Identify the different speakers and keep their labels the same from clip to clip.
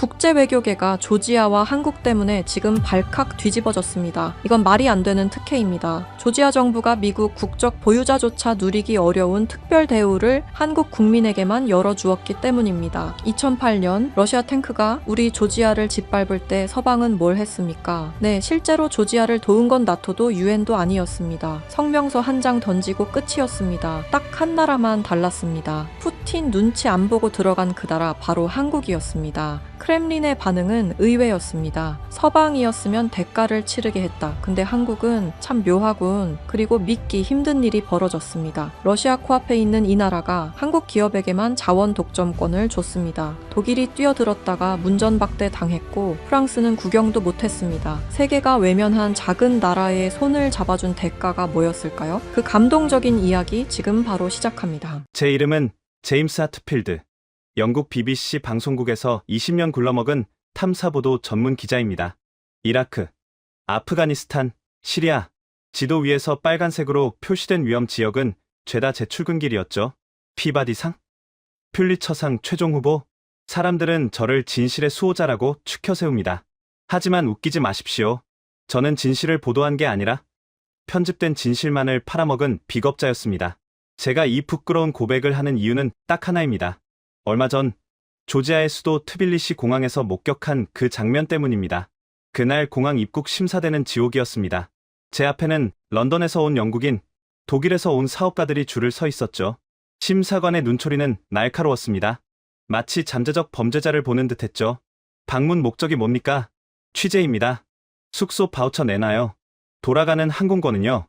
Speaker 1: 국제 외교계가 조지아와 한국 때문에 지금 발칵 뒤집어졌습니다. 이건 말이 안 되는 특혜입니다. 조지아 정부가 미국 국적 보유자조차 누리기 어려운 특별 대우를 한국 국민에게만 열어주었기 때문입니다. 2008년 러시아 탱크가 우리 조지아를 짓밟을 때 서방은 뭘 했습니까? 네, 실제로 조지아를 도운 건 나토도 유엔도 아니었습니다. 성명서 한 장 던지고 끝이었습니다. 딱 한 나라만 달랐습니다. 푸틴 눈치 안 보고 들어간 그 나라 바로 한국이었습니다. 크렘린의 반응은 의외였습니다. 서방이었으면 대가를 치르게 했다. 근데 한국은 참 묘하군. 그리고 믿기 힘든 일이 벌어졌습니다. 러시아 코앞에 있는 이 나라가 한국 기업에게만 자원 독점권을 줬습니다. 독일이 뛰어들었다가 문전박대 당했고 프랑스는 구경도 못했습니다. 세계가 외면한 작은 나라의 손을 잡아준 대가가 뭐였을까요? 그 감동적인 이야기 지금 바로 시작합니다.
Speaker 2: 제 이름은 제임스 하트필드. 영국 BBC 방송국에서 20년 굴러먹은 탐사보도 전문 기자입니다. 이라크, 아프가니스탄, 시리아, 지도 위에서 빨간색으로 표시된 위험 지역은 죄다 제 출근길이었죠. 피바디상? 퓰리처상 최종 후보? 사람들은 저를 진실의 수호자라고 추켜 세웁니다. 하지만 웃기지 마십시오. 저는 진실을 보도한 게 아니라 편집된 진실만을 팔아먹은 비겁자였습니다. 제가 이 부끄러운 고백을 하는 이유는 딱 하나입니다. 얼마 전 조지아의 수도 트빌리시 공항에서 목격한 그 장면 때문입니다. 그날 공항 입국 심사대는 지옥이었습니다. 제 앞에는 런던에서 온 영국인, 독일에서 온 사업가들이 줄을 서 있었죠. 심사관의 눈초리는 날카로웠습니다. 마치 잠재적 범죄자를 보는 듯했죠. 방문 목적이 뭡니까? 취재입니다. 숙소 바우처 내놔요. 돌아가는 항공권은요?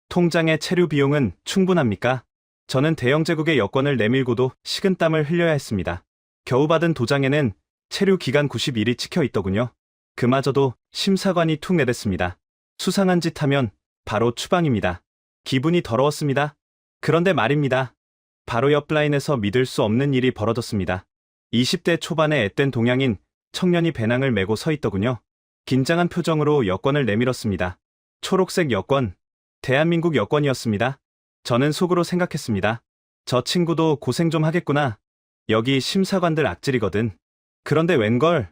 Speaker 2: 통장의 체류 비용은 충분합니까? 저는 대영제국의 여권을 내밀고도 식은땀을 흘려야 했습니다. 겨우 받은 도장에는 체류 기간 90일이 찍혀 있더군요. 그마저도 심사관이 툭 내댔습니다. 수상한 짓 하면 바로 추방입니다. 기분이 더러웠습니다. 그런데 말입니다. 바로 옆 라인에서 믿을 수 없는 일이 벌어졌습니다. 20대 초반의 앳된 동양인 청년이 배낭을 메고 서 있더군요. 긴장한 표정으로 여권을 내밀었습니다. 초록색 여권, 대한민국 여권이었습니다. 저는 속으로 생각했습니다. 저 친구도 고생 좀 하겠구나. 여기 심사관들 악질이거든. 그런데 웬걸?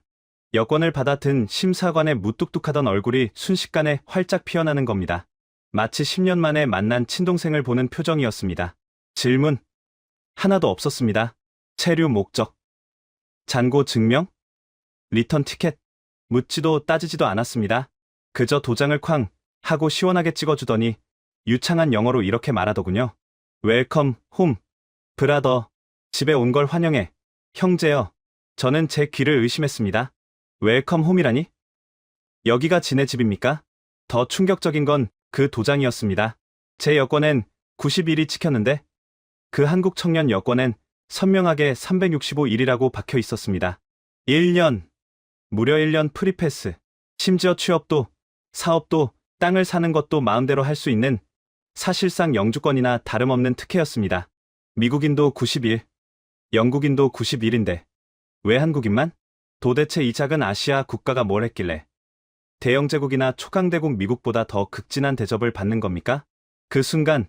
Speaker 2: 여권을 받아 든 심사관의 무뚝뚝하던 얼굴이 순식간에 활짝 피어나는 겁니다. 마치 10년 만에 만난 친동생을 보는 표정이었습니다. 질문 하나도 없었습니다. 체류 목적, 잔고 증명, 리턴 티켓, 묻지도 따지지도 않았습니다. 그저 도장을 쾅 하고 시원하게 찍어주더니 유창한 영어로 이렇게 말하더군요. 웰컴 홈, 브라더. 집에 온 걸 환영해. 형제여. 저는 제 귀를 의심했습니다. 웰컴 홈이라니? 여기가 지네 집입니까? 더 충격적인 건 그 도장이었습니다. 제 여권엔 90일이 찍혔는데 그 한국 청년 여권엔 선명하게 365일이라고 박혀 있었습니다. 1년. 무려 1년 프리패스. 심지어 취업도, 사업도, 땅을 사는 것도 마음대로 할 수 있는 사실상 영주권이나 다름없는 특혜였습니다. 미국인도 90일, 영국인도 90일인데 왜 한국인만? 도대체 이 작은 아시아 국가가 뭘 했길래 대영제국이나 초강대국 미국보다 더 극진한 대접을 받는 겁니까? 그 순간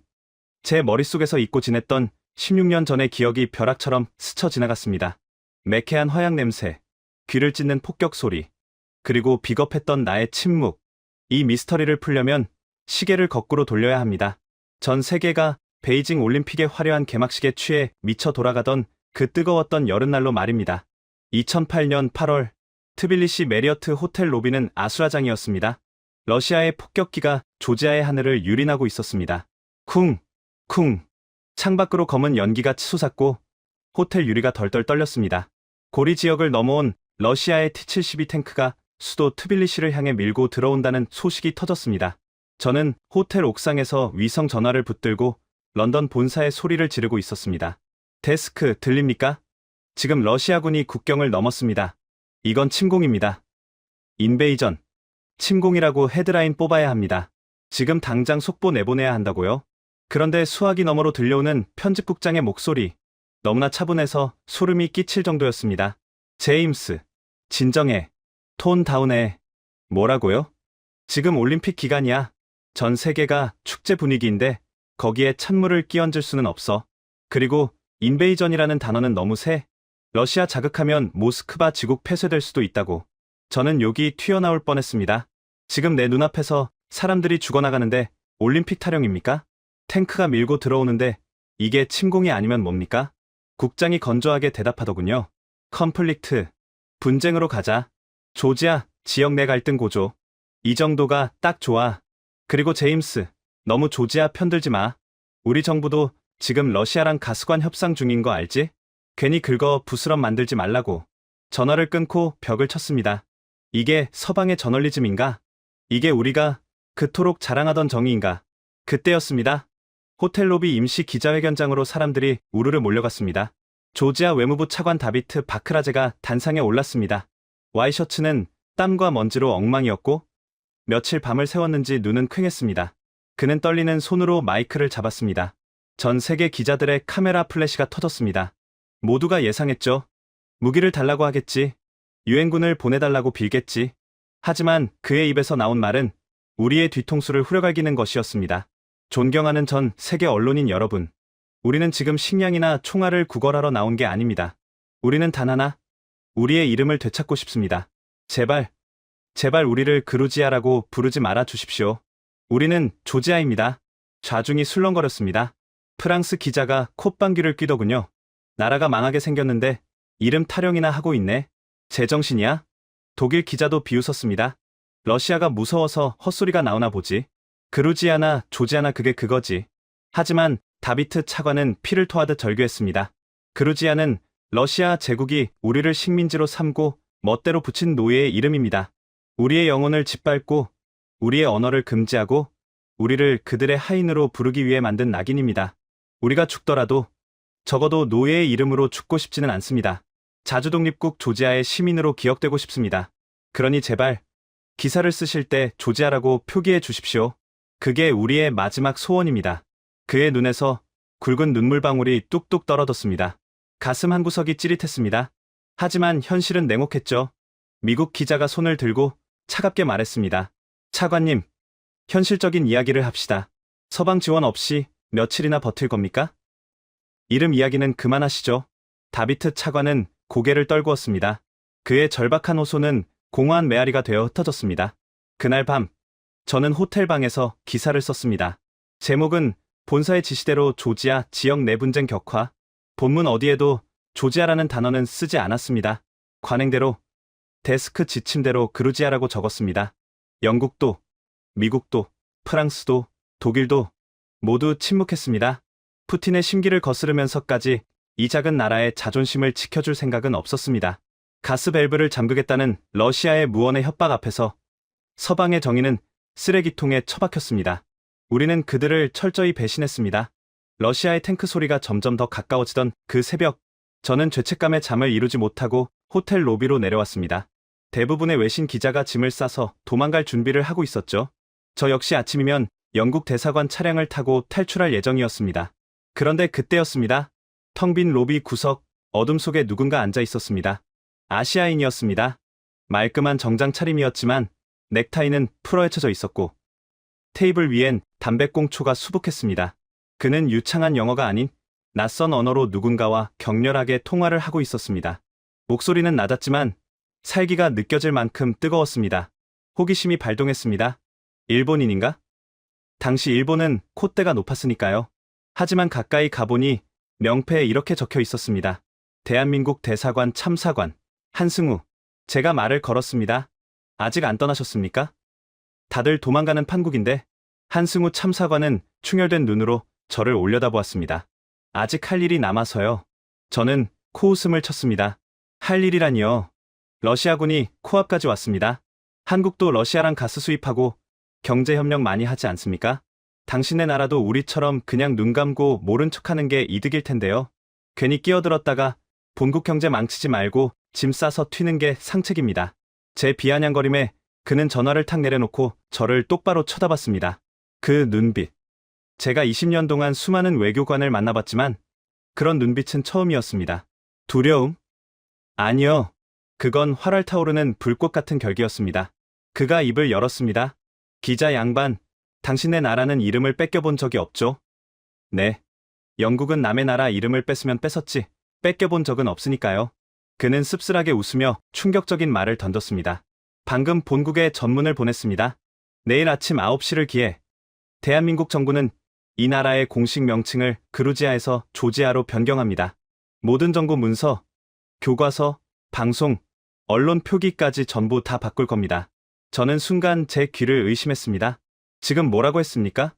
Speaker 2: 제 머릿속에서 잊고 지냈던 16년 전의 기억이 벼락처럼 스쳐 지나갔습니다. 매캐한 화약 냄새, 귀를 찢는 폭격 소리, 그리고 비겁했던 나의 침묵. 이 미스터리를 풀려면 시계를 거꾸로 돌려야 합니다. 전 세계가 베이징 올림픽의 화려한 개막식에 취해 미쳐 돌아가던 그 뜨거웠던 여름날로 말입니다. 2008년 8월 트빌리시 메리어트 호텔 로비는 아수라장이었습니다. 러시아의 폭격기가 조지아의 하늘을 유린하고 있었습니다. 쿵, 쿵. 창밖으로 검은 연기가 치솟았고 호텔 유리가 덜덜 떨렸습니다. 고리 지역을 넘어온 러시아의 T-72 탱크가 수도 트빌리시를 향해 밀고 들어온다는 소식이 터졌습니다. 저는 호텔 옥상에서 위성 전화를 붙들고 런던 본사의 소리를 지르고 있었습니다. 데스크, 들립니까? 지금 러시아군이 국경을 넘었습니다. 이건 침공입니다. 인베이전. 침공이라고 헤드라인 뽑아야 합니다. 지금 당장 속보 내보내야 한다고요? 그런데 수화기 너머로 들려오는 편집국장의 목소리. 너무나 차분해서 소름이 끼칠 정도였습니다. 제임스, 진정해. 톤 다운해. 뭐라고요? 지금 올림픽 기간이야. 전 세계가 축제 분위기인데 거기에 찬물을 끼얹을 수는 없어. 그리고 인베이전이라는 단어는 너무 세. 러시아 자극하면 모스크바 지국 폐쇄될 수도 있다고. 저는 욕이 튀어나올 뻔했습니다. 지금 내 눈앞에서 사람들이 죽어나가는데 올림픽 타령입니까? 탱크가 밀고 들어오는데 이게 침공이 아니면 뭡니까? 국장이 건조하게 대답하더군요. 컨플릭트, 분쟁으로 가자. 조지아, 지역 내 갈등 고조. 이 정도가 딱 좋아. 그리고 제임스, 너무 조지아 편들지 마. 우리 정부도 지금 러시아랑 가스관 협상 중인 거 알지? 괜히 긁어 부스럼 만들지 말라고. 전화를 끊고 벽을 쳤습니다. 이게 서방의 저널리즘인가? 이게 우리가 그토록 자랑하던 정의인가? 그때였습니다. 호텔 로비 임시 기자회견장으로 사람들이 우르르 몰려갔습니다. 조지아 외무부 차관 다비트 바크라제가 단상에 올랐습니다. 와이셔츠는 땀과 먼지로 엉망이었고 며칠 밤을 새웠는지 눈은 퀭했습니다. 그는 떨리는 손으로 마이크를 잡았습니다. 전 세계 기자들의 카메라 플래시가 터졌습니다. 모두가 예상했죠. 무기를 달라고 하겠지. 유엔군을 보내달라고 빌겠지. 하지만 그의 입에서 나온 말은 우리의 뒤통수를 후려갈기는 것이었습니다. 존경하는 전 세계 언론인 여러분. 우리는 지금 식량이나 총알을 구걸하러 나온 게 아닙니다. 우리는 단 하나, 우리의 이름을 되찾고 싶습니다. 제발, 제발 우리를 그루지아라고 부르지 말아 주십시오. 우리는 조지아입니다. 좌중이 술렁거렸습니다. 프랑스 기자가 콧방귀를 뀌더군요. 나라가 망하게 생겼는데 이름 타령이나 하고 있네. 제정신이야? 독일 기자도 비웃었습니다. 러시아가 무서워서 헛소리가 나오나 보지. 그루지아나 조지아나 그게 그거지. 하지만 다비트 차관은 피를 토하듯 절규했습니다. 그루지아는 러시아 제국이 우리를 식민지로 삼고 멋대로 붙인 노예의 이름입니다. 우리의 영혼을 짓밟고 우리의 언어를 금지하고 우리를 그들의 하인으로 부르기 위해 만든 낙인입니다. 우리가 죽더라도 적어도 노예의 이름으로 죽고 싶지는 않습니다. 자주독립국 조지아의 시민으로 기억되고 싶습니다. 그러니 제발 기사를 쓰실 때 조지아라고 표기해 주십시오. 그게 우리의 마지막 소원입니다. 그의 눈에서 굵은 눈물방울이 뚝뚝 떨어졌습니다. 가슴 한구석이 찌릿했습니다. 하지만 현실은 냉혹했죠. 미국 기자가 손을 들고 차갑게 말했습니다. 차관님, 현실적인 이야기를 합시다. 서방 지원 없이 며칠이나 버틸 겁니까? 이름 이야기는 그만하시죠. 다비트 차관은 고개를 떨구었습니다. 그의 절박한 호소는 공허한 메아리가 되어 흩어졌습니다. 그날 밤, 저는 호텔 방에서 기사를 썼습니다. 제목은 본사의 지시대로 조지아 지역 내 분쟁 격화. 본문 어디에도 조지아라는 단어는 쓰지 않았습니다. 관행대로, 데스크 지침대로 그루지아라고 적었습니다. 영국도, 미국도, 프랑스도, 독일도 모두 침묵했습니다. 푸틴의 심기를 거스르면서까지 이 작은 나라의 자존심을 지켜줄 생각은 없었습니다. 가스 밸브를 잠그겠다는 러시아의 무언의 협박 앞에서 서방의 정의는 쓰레기통에 처박혔습니다. 우리는 그들을 철저히 배신했습니다. 러시아의 탱크 소리가 점점 더 가까워지던 그 새벽, 저는 죄책감에 잠을 이루지 못하고 호텔 로비로 내려왔습니다. 대부분의 외신 기자가 짐을 싸서 도망갈 준비를 하고 있었죠. 저 역시 아침이면 영국 대사관 차량을 타고 탈출할 예정이었습니다. 그런데 그때였습니다. 텅 빈 로비 구석, 어둠 속에 누군가 앉아 있었습니다. 아시아인이었습니다. 말끔한 정장 차림이었지만 넥타이는 풀어헤쳐져 있었고 테이블 위엔 담배꽁초가 수북했습니다. 그는 유창한 영어가 아닌 낯선 언어로 누군가와 격렬하게 통화를 하고 있었습니다. 목소리는 낮았지만 살기가 느껴질 만큼 뜨거웠습니다. 호기심이 발동했습니다. 일본인인가? 당시 일본은 콧대가 높았으니까요. 하지만 가까이 가보니 명패에 이렇게 적혀 있었습니다. 대한민국 대사관 참사관 한승우. 제가 말을 걸었습니다. 아직 안 떠나셨습니까? 다들 도망가는 판국인데. 한승우 참사관은 충혈된 눈으로 저를 올려다보았습니다. 아직 할 일이 남아서요. 저는 코웃음을 쳤습니다. 할 일이라니요. 러시아군이 코앞까지 왔습니다. 한국도 러시아랑 가스 수입하고 경제협력 많이 하지 않습니까? 당신네 나라도 우리처럼 그냥 눈 감고 모른 척하는 게 이득일 텐데요. 괜히 끼어들었다가 본국 경제 망치지 말고 짐 싸서 튀는 게 상책입니다. 제 비아냥거림에 그는 전화를 탁 내려놓고 저를 똑바로 쳐다봤습니다. 그 눈빛. 제가 20년 동안 수많은 외교관을 만나봤지만 그런 눈빛은 처음이었습니다. 두려움? 아니요. 그건 활활 타오르는 불꽃 같은 결기였습니다. 그가 입을 열었습니다. 기자 양반, 당신네 나라는 이름을 뺏겨본 적이 없죠? 네. 영국은 남의 나라 이름을 뺏으면 뺏었지 뺏겨본 적은 없으니까요. 그는 씁쓸하게 웃으며 충격적인 말을 던졌습니다. 방금 본국에 전문을 보냈습니다. 내일 아침 9시를 기해 대한민국 정부는 이 나라의 공식 명칭을 그루지아에서 조지아로 변경합니다. 모든 정부 문서, 교과서, 방송, 언론 표기까지 전부 다 바꿀 겁니다. 저는 순간 제 귀를 의심했습니다. 지금 뭐라고 했습니까?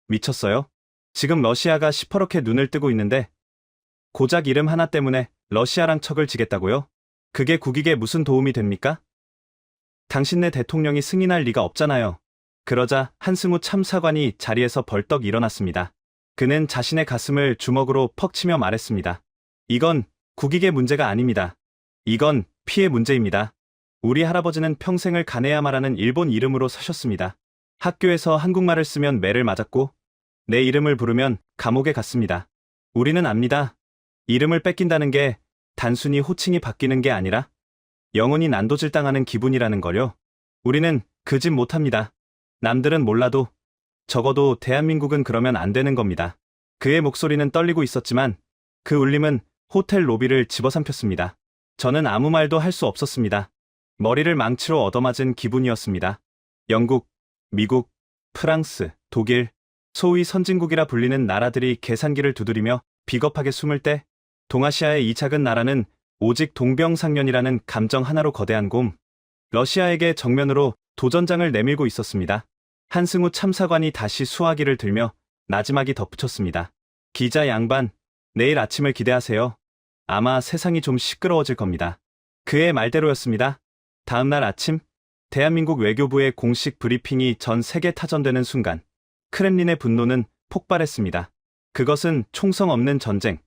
Speaker 2: 미쳤어요? 지금 러시아가 시퍼렇게 눈을 뜨고 있는데 고작 이름 하나 때문에 러시아랑 척을 지겠다고요? 그게 국익에 무슨 도움이 됩니까? 당신네 대통령이 승인할 리가 없잖아요. 그러자 한승우 참사관이 자리에서 벌떡 일어났습니다. 그는 자신의 가슴을 주먹으로 퍽 치며 말했습니다. 이건 국익의 문제가 아닙니다. 이건 피해 문제입니다. 우리 할아버지는 평생을 가네야마라는 일본 이름으로 사셨습니다. 학교에서 한국말을 쓰면 매를 맞았고 내 이름을 부르면 감옥에 갔습니다. 우리는 압니다. 이름을 뺏긴다는 게 단순히 호칭이 바뀌는 게 아니라 영원히 난도질당하는 기분이라는 걸요. 우리는 그 짓 못합니다. 남들은 몰라도 적어도 대한민국은 그러면 안 되는 겁니다. 그의 목소리는 떨리고 있었지만 그 울림은 호텔 로비를 집어삼켰습니다. 저는 아무 말도 할 수 없었습니다. 머리를 망치로 얻어맞은 기분이었습니다. 영국, 미국, 프랑스, 독일, 소위 선진국이라 불리는 나라들이 계산기를 두드리며 비겁하게 숨을 때 동아시아의 이 작은 나라는 오직 동병상련이라는 감정 하나로 거대한 곰, 러시아에게 정면으로 도전장을 내밀고 있었습니다. 한승우 참사관이 다시 수화기를 들며 나지막이 덧붙였습니다. 기자 양반, 내일 아침을 기대하세요. 아마 세상이 좀 시끄러워질 겁니다. 그의 말대로였습니다. 다음 날 아침, 대한민국 외교부의 공식 브리핑이 전 세계 타전되는 순간, 크렘린의 분노는 폭발했습니다. 그것은 총성 없는 전쟁,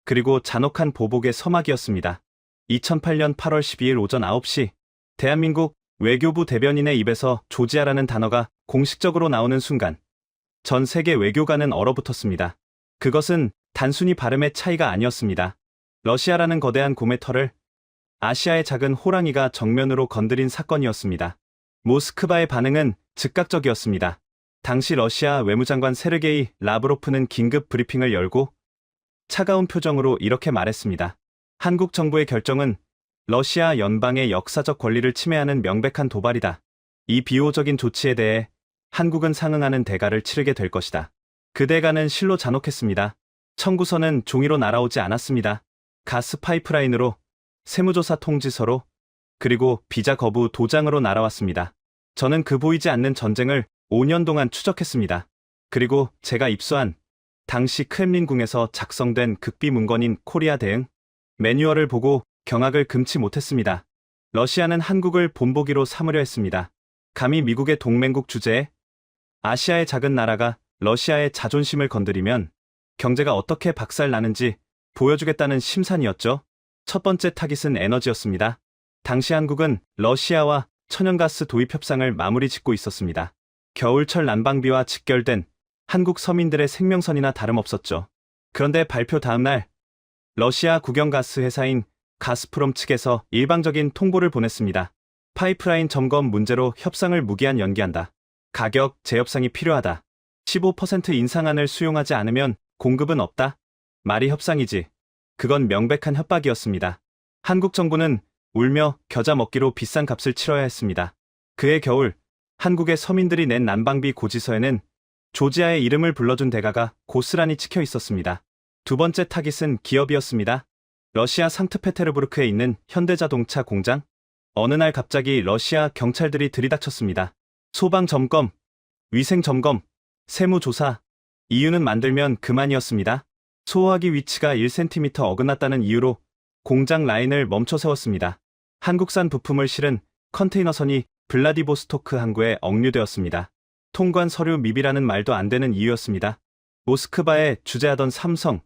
Speaker 2: 그리고 잔혹한 보복의 서막이었습니다. 2008년 8월 12일 오전 9시, 대한민국 외교부 대변인의 입에서 조지아라는 단어가 공식적으로 나오는 순간, 전 세계 외교관은 얼어붙었습니다. 그것은 단순히 발음의 차이가 아니었습니다. 러시아라는 거대한 곰의 털을 아시아의 작은 호랑이가 정면으로 건드린 사건이었습니다. 모스크바의 반응은 즉각적이었습니다. 당시 러시아 외무장관 세르게이 라브로프는 긴급 브리핑을 열고 차가운 표정으로 이렇게 말했습니다. 한국 정부의 결정은 러시아 연방의 역사적 권리를 침해하는 명백한 도발이다. 이 비호적인 조치에 대해 한국은 상응하는 대가를 치르게 될 것이다. 그 대가는 실로 잔혹했습니다. 청구서는 종이로 날아오지 않았습니다. 가스 파이프라인으로, 세무조사 통지서로, 그리고 비자 거부 도장으로 날아왔습니다. 저는 그 보이지 않는 전쟁을 5년 동안 추적했습니다. 그리고 제가 입수한 당시 크렘린궁에서 작성된 극비 문건인 코리아 대응 매뉴얼을 보고 경악을 금치 못했습니다. 러시아는 한국을 본보기로 삼으려 했습니다. 감히 미국의 동맹국 주제에 아시아의 작은 나라가 러시아의 자존심을 건드리면 경제가 어떻게 박살나는지 보여주겠다는 심산이었죠. 첫 번째 타깃은 에너지였습니다. 당시 한국은 러시아와 천연가스 도입 협상을 마무리 짓고 있었습니다. 겨울철 난방비와 직결된 한국 서민들의 생명선이나 다름없었죠. 그런데 발표 다음 날 러시아 국영가스 회사인 가스프롬 측에서 일방적인 통보를 보냈습니다. 파이프라인 점검 문제로 협상을 무기한 연기한다. 가격 재협상이 필요하다. 15% 인상안을 수용하지 않으면 공급은 없다. 말이 협상이지. 그건 명백한 협박이었습니다. 한국 정부는 울며 겨자 먹기로 비싼 값을 치러야 했습니다. 그해 겨울 한국의 서민들이 낸 난방비 고지서에는 조지아의 이름을 불러준 대가가 고스란히 찍혀 있었습니다. 두 번째 타깃은 기업이었습니다. 러시아 상트페테르부르크에 있는 현대자동차 공장. 어느 날 갑자기 러시아 경찰들이 들이닥쳤습니다. 소방 점검, 위생 점검, 세무 조사. 이유는 만들면 그만이었습니다. 소화기 위치가 1cm 어긋났다는 이유로 공장 라인을 멈춰 세웠습니다. 한국산 부품을 실은 컨테이너선이 블라디보스토크 항구에 억류되었습니다. 통관 서류 미비라는 말도 안 되는 이유였습니다. 모스크바에 주재하던 삼성,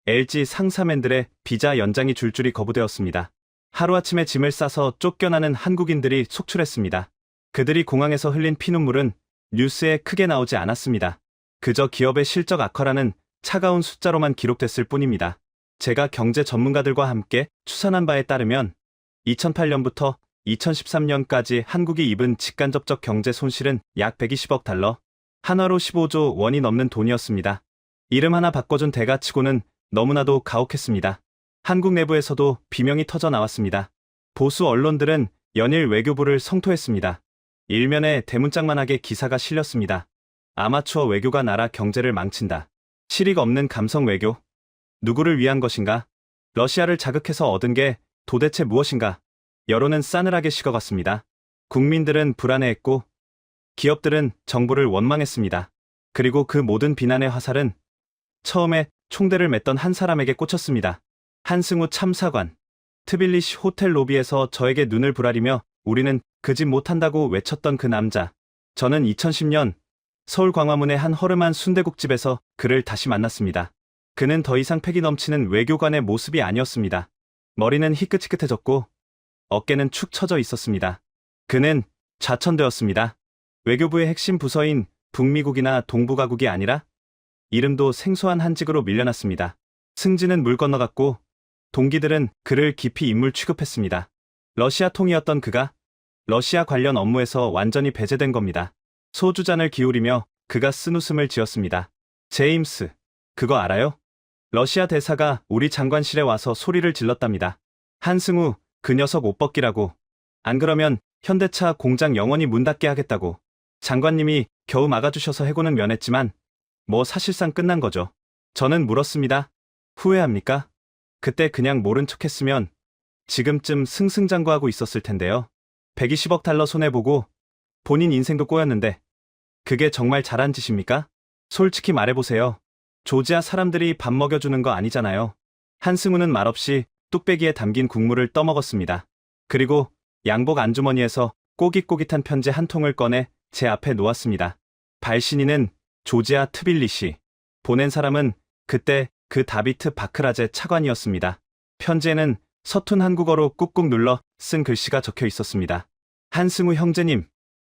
Speaker 2: LG 상사맨들의 비자 연장이 줄줄이 거부되었습니다. 하루아침에 짐을 싸서 쫓겨나는 한국인들이 속출했습니다. 그들이 공항에서 흘린 피눈물은 뉴스에 크게 나오지 않았습니다. 그저 기업의 실적 악화라는 차가운 숫자로만 기록됐을 뿐입니다. 제가 경제 전문가들과 함께 추산한 바에 따르면 2008년부터 2013년까지 한국이 입은 직간접적 경제 손실은 약 120억 달러, 한화로 15조 원이 넘는 돈이었습니다. 이름 하나 바꿔준 대가치고는 너무나도 가혹했습니다. 한국 내부에서도 비명이 터져 나왔습니다. 보수 언론들은 연일 외교부를 성토했습니다. 일면에 대문짝만하게 기사가 실렸습니다. 아마추어 외교가 나라 경제를 망친다. 실익 없는 감성 외교. 누구를 위한 것인가? 러시아를 자극해서 얻은 게 도대체 무엇인가? 여론은 싸늘하게 식어갔습니다. 국민들은 불안해했고 기업들은 정부를 원망했습니다. 그리고 그 모든 비난의 화살은 처음에 총대를 맸던 한 사람에게 꽂혔습니다. 한승우 참사관. 트빌리시 호텔 로비에서 저에게 눈을 부라리며 우리는 그 집 못한다고 외쳤던 그 남자. 저는 2010년 서울 광화문의 한 허름한 순대국집에서 그를 다시 만났습니다. 그는 더 이상 패기 넘치는 외교관의 모습이 아니었습니다. 머리는 희끗희끗해졌고 어깨는 축 처져 있었습니다. 그는 좌천되었습니다. 외교부의 핵심 부서인 북미국이나 동북아국이 아니라 이름도 생소한 한직으로 밀려났습니다. 승진은 물 건너갔고 동기들은 그를 깊이 인물 취급했습니다. 러시아 통이었던 그가 러시아 관련 업무에서 완전히 배제된 겁니다. 소주잔을 기울이며 그가 쓴웃음을 지었습니다. 제임스, 그거 알아요? 러시아 대사가 우리 장관실에 와서 소리를 질렀답니다. 한승우, 그 녀석 옷 벗기라고. 안 그러면 현대차 공장 영원히 문 닫게 하겠다고. 장관님이 겨우 막아주셔서 해고는 면했지만 뭐 사실상 끝난 거죠. 저는 물었습니다. 후회합니까? 그때 그냥 모른 척했으면 지금쯤 승승장구하고 있었을 텐데요. 120억 달러 손해보고 본인 인생도 꼬였는데 그게 정말 잘한 짓입니까? 솔직히 말해보세요. 조지아 사람들이 밥 먹여주는 거 아니잖아요. 한승우는 말없이 뚝배기에 담긴 국물을 떠먹었습니다. 그리고 양복 안주머니에서 꼬깃꼬깃한 편지 한 통을 꺼내 제 앞에 놓았습니다. 발신인은 조지아 트빌리시. 보낸 사람은 그때 그 다비트 바크라제 차관이었습니다. 편지에는 서툰 한국어로 꾹꾹 눌러 쓴 글씨가 적혀 있었습니다. 한승우 형제님,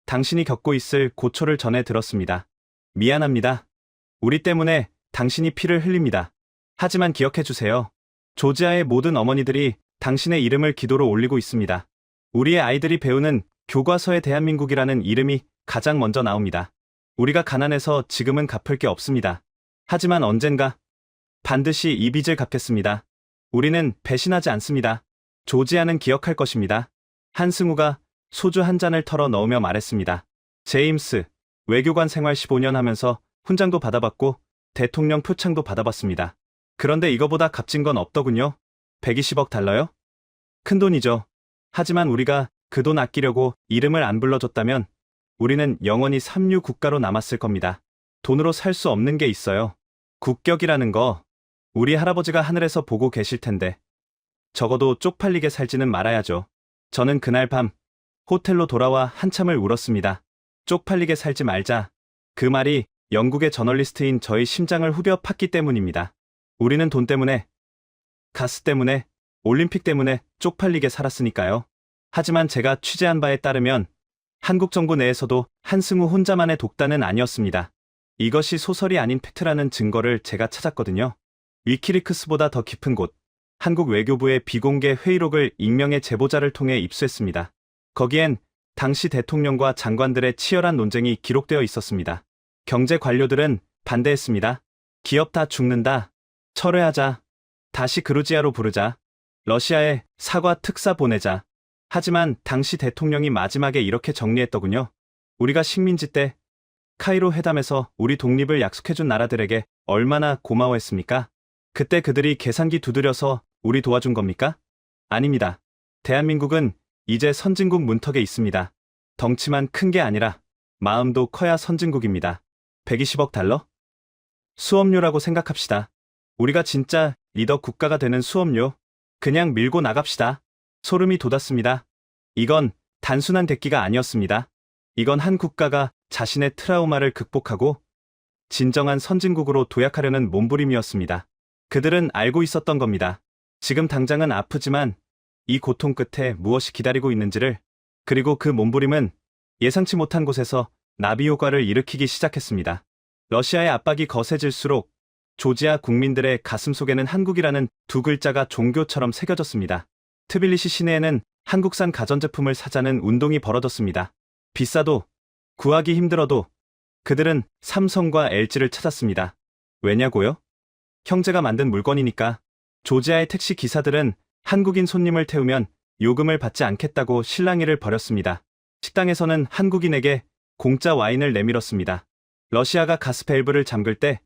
Speaker 2: 당신이 겪고 있을 고초를 전해 들었습니다. 미안합니다. 우리 때문에 당신이 피를 흘립니다. 하지만 기억해 주세요. 조지아의 모든 어머니들이 당신의 이름을 기도로 올리고 있습니다. 우리의 아이들이 배우는 교과서에 대한민국이라는 이름이 가장 먼저 나옵니다. 우리가 가난해서 지금은 갚을 게 없습니다. 하지만 언젠가 반드시 이 빚을 갚겠습니다. 우리는 배신하지 않습니다. 조지아는 기억할 것입니다. 한승우가 소주 한 잔을 털어 넣으며 말했습니다. 제임스, 외교관 생활 15년 하면서 훈장도 받아봤고 대통령 표창도 받아봤습니다. 그런데 이거보다 값진 건 없더군요. 120억 달러요? 큰 돈이죠. 하지만 우리가 그 돈 아끼려고 이름을 안 불러줬다면 우리는 영원히 삼류 국가로 남았을 겁니다. 돈으로 살 수 없는 게 있어요. 국격이라는 거. 우리 할아버지가 하늘에서 보고 계실 텐데 적어도 쪽팔리게 살지는 말아야죠. 저는 그날 밤 호텔로 돌아와 한참을 울었습니다. 쪽팔리게 살지 말자. 그 말이 영국의 저널리스트인 저의 심장을 후벼 팠기 때문입니다. 우리는 돈 때문에, 가스 때문에, 올림픽 때문에 쪽팔리게 살았으니까요. 하지만 제가 취재한 바에 따르면 한국 정부 내에서도 한승우 혼자만의 독단은 아니었습니다. 이것이 소설이 아닌 팩트라는 증거를 제가 찾았거든요. 위키리크스보다 더 깊은 곳, 한국 외교부의 비공개 회의록을 익명의 제보자를 통해 입수했습니다. 거기엔 당시 대통령과 장관들의 치열한 논쟁이 기록되어 있었습니다. 경제 관료들은 반대했습니다. 기업 다 죽는다. 철회하자. 다시 그루지아로 부르자. 러시아에 사과 특사 보내자. 하지만 당시 대통령이 마지막에 이렇게 정리했더군요. 우리가 식민지 때 카이로 회담에서 우리 독립을 약속해준 나라들에게 얼마나 고마워했습니까? 그때 그들이 계산기 두드려서 우리 도와준 겁니까? 아닙니다. 대한민국은 이제 선진국 문턱에 있습니다. 덩치만 큰 게 아니라 마음도 커야 선진국입니다. 120억 달러? 수업료라고 생각합시다. 우리가 진짜 리더 국가가 되는 수업료. 그냥 밀고 나갑시다. 소름이 돋았습니다. 이건 단순한 대기가 아니었습니다. 이건 한 국가가 자신의 트라우마를 극복하고 진정한 선진국으로 도약하려는 몸부림이었습니다. 그들은 알고 있었던 겁니다. 지금 당장은 아프지만 이 고통 끝에 무엇이 기다리고 있는지를, 그리고 그 몸부림은 예상치 못한 곳에서 나비 효과를 일으키기 시작했습니다. 러시아의 압박이 거세질수록 조지아 국민들의 가슴 속에는 한국이라는 두 글자가 종교처럼 새겨졌습니다. 트빌리시 시내에는 한국산 가전제품을 사자는 운동이 벌어졌습니다. 비싸도 구하기 힘들어도 그들은 삼성과 LG를 찾았습니다. 왜냐고요? 형제가 만든 물건이니까. 조지아의 택시 기사들은 한국인 손님을 태우면 요금을 받지 않겠다고 실랑이를 벌였습니다. 식당에서는 한국인에게 공짜 와인을 내밀었습니다. 러시아가 가스 밸브를 잠글 때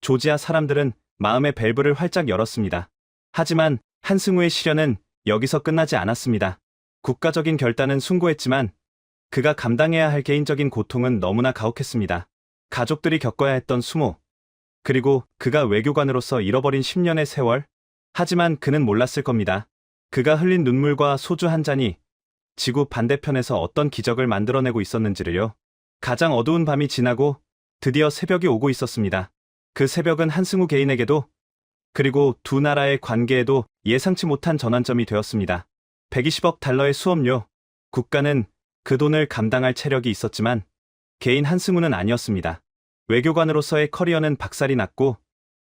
Speaker 2: 조지아 사람들은 마음의 밸브를 활짝 열었습니다. 하지만 한승우의 시련은 여기서 끝나지 않았습니다. 국가적인 결단은 숭고했지만 그가 감당해야 할 개인적인 고통은 너무나 가혹했습니다. 가족들이 겪어야 했던 수모, 그리고 그가 외교관으로서 잃어버린 10년의 세월. 하지만 그는 몰랐을 겁니다. 그가 흘린 눈물과 소주 한 잔이 지구 반대편에서 어떤 기적을 만들어내고 있었는지를요. 가장 어두운 밤이 지나고 드디어 새벽이 오고 있었습니다. 그 새벽은 한승우 개인에게도, 그리고 두 나라의 관계에도 예상치 못한 전환점이 되었습니다. 120억 달러의 수업료. 국가는 그 돈을 감당할 체력이 있었지만 개인 한승우는 아니었습니다. 외교관으로서의 커리어는 박살이 났고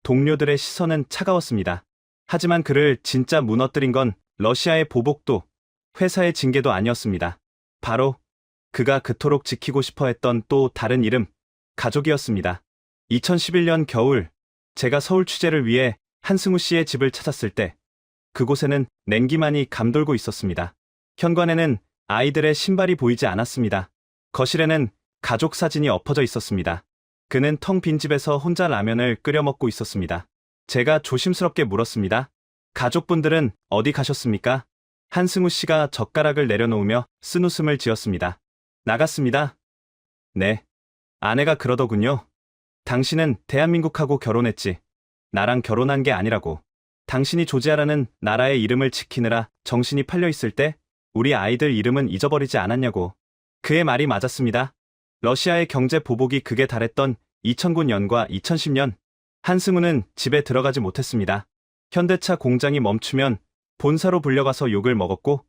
Speaker 2: 동료들의 시선은 차가웠습니다. 하지만 그를 진짜 무너뜨린 건 러시아의 보복도 회사의 징계도 아니었습니다. 바로 그가 그토록 지키고 싶어 했던 또 다른 이름, 가족이었습니다. 2011년 겨울, 제가 서울 취재를 위해 한승우 씨의 집을 찾았을 때 그곳에는 냉기만이 감돌고 있었습니다. 현관에는 아이들의 신발이 보이지 않았습니다. 거실에는 가족 사진이 엎어져 있었습니다. 그는 텅 빈 집에서 혼자 라면을 끓여 먹고 있었습니다. 제가 조심스럽게 물었습니다. 가족분들은 어디 가셨습니까? 한승우 씨가 젓가락을 내려놓으며 쓴웃음을 지었습니다. 나갔습니다. 네. 아내가 그러더군요. 당신은 대한민국하고 결혼했지. 나랑 결혼한 게 아니라고. 당신이 조지아라는 나라의 이름을 지키느라 정신이 팔려 있을 때 우리 아이들 이름은 잊어버리지 않았냐고. 그의 말이 맞았습니다. 러시아의 경제 보복이 극에 달했던 2009년과 2010년, 한승우는 집에 들어가지 못했습니다. 현대차 공장이 멈추면 본사로 불려가서 욕을 먹었고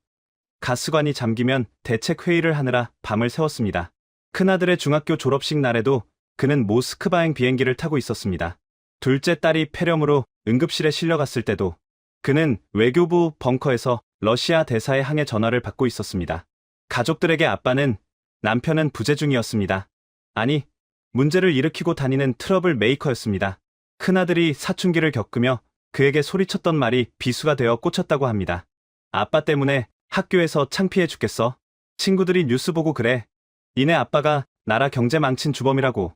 Speaker 2: 가스관이 잠기면 대책 회의를 하느라 밤을 새웠습니다. 큰아들의 중학교 졸업식 날에도 그는 모스크바행 비행기를 타고 있었습니다. 둘째 딸이 폐렴으로 응급실에 실려갔을 때도 그는 외교부 벙커에서 러시아 대사의 항해 전화를 받고 있었습니다. 가족들에게 아빠는, 남편은 부재 중이었습니다. 아니, 문제를 일으키고 다니는 트러블 메이커였습니다. 큰아들이 사춘기를 겪으며 그에게 소리쳤던 말이 비수가 되어 꽂혔다고 합니다. 아빠 때문에 학교에서 창피해 죽겠어. 친구들이 뉴스 보고 그래. 니네 아빠가 나라 경제 망친 주범이라고.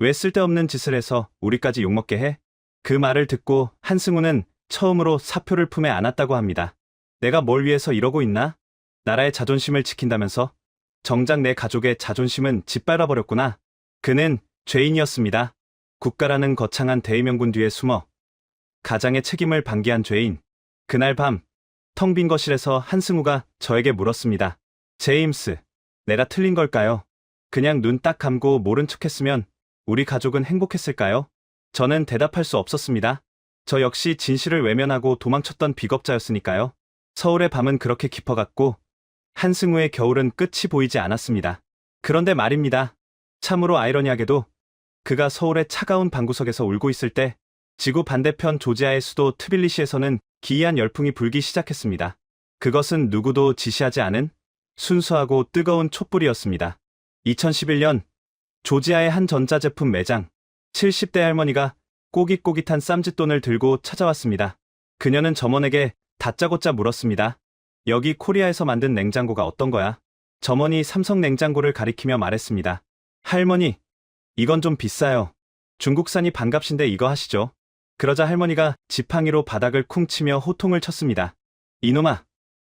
Speaker 2: 왜 쓸데없는 짓을 해서 우리까지 욕먹게 해? 그 말을 듣고 한승우는 처음으로 사표를 품에 안았다고 합니다. 내가 뭘 위해서 이러고 있나? 나라의 자존심을 지킨다면서? 정작 내 가족의 자존심은 짓밟아버렸구나. 그는 죄인이었습니다. 국가라는 거창한 대의명분 뒤에 숨어 가장의 책임을 방기한 죄인. 그날 밤, 텅 빈 거실에서 한승우가 저에게 물었습니다. 제임스, 내가 틀린 걸까요? 그냥 눈 딱 감고 모른 척했으면 우리 가족은 행복했을까요? 저는 대답할 수 없었습니다. 저 역시 진실을 외면하고 도망쳤던 비겁자였으니까요. 서울의 밤은 그렇게 깊어갔고 한승우의 겨울은 끝이 보이지 않았습니다. 그런데 말입니다. 참으로 아이러니하게도 그가 서울의 차가운 방구석에서 울고 있을 때 지구 반대편 조지아의 수도 트빌리시에서는 기이한 열풍이 불기 시작했습니다. 그것은 누구도 지시하지 않은 순수하고 뜨거운 촛불이었습니다. 2011년 조지아의 한 전자제품 매장, 70대 할머니가 꼬깃꼬깃한 쌈짓돈을 들고 찾아왔습니다. 그녀는 점원에게 다짜고짜 물었습니다. 여기 코리아에서 만든 냉장고가 어떤 거야? 점원이 삼성 냉장고를 가리키며 말했습니다. 할머니, 이건 좀 비싸요. 중국산이 반값인데 이거 하시죠. 그러자 할머니가 지팡이로 바닥을 쿵 치며 호통을 쳤습니다. 이놈아,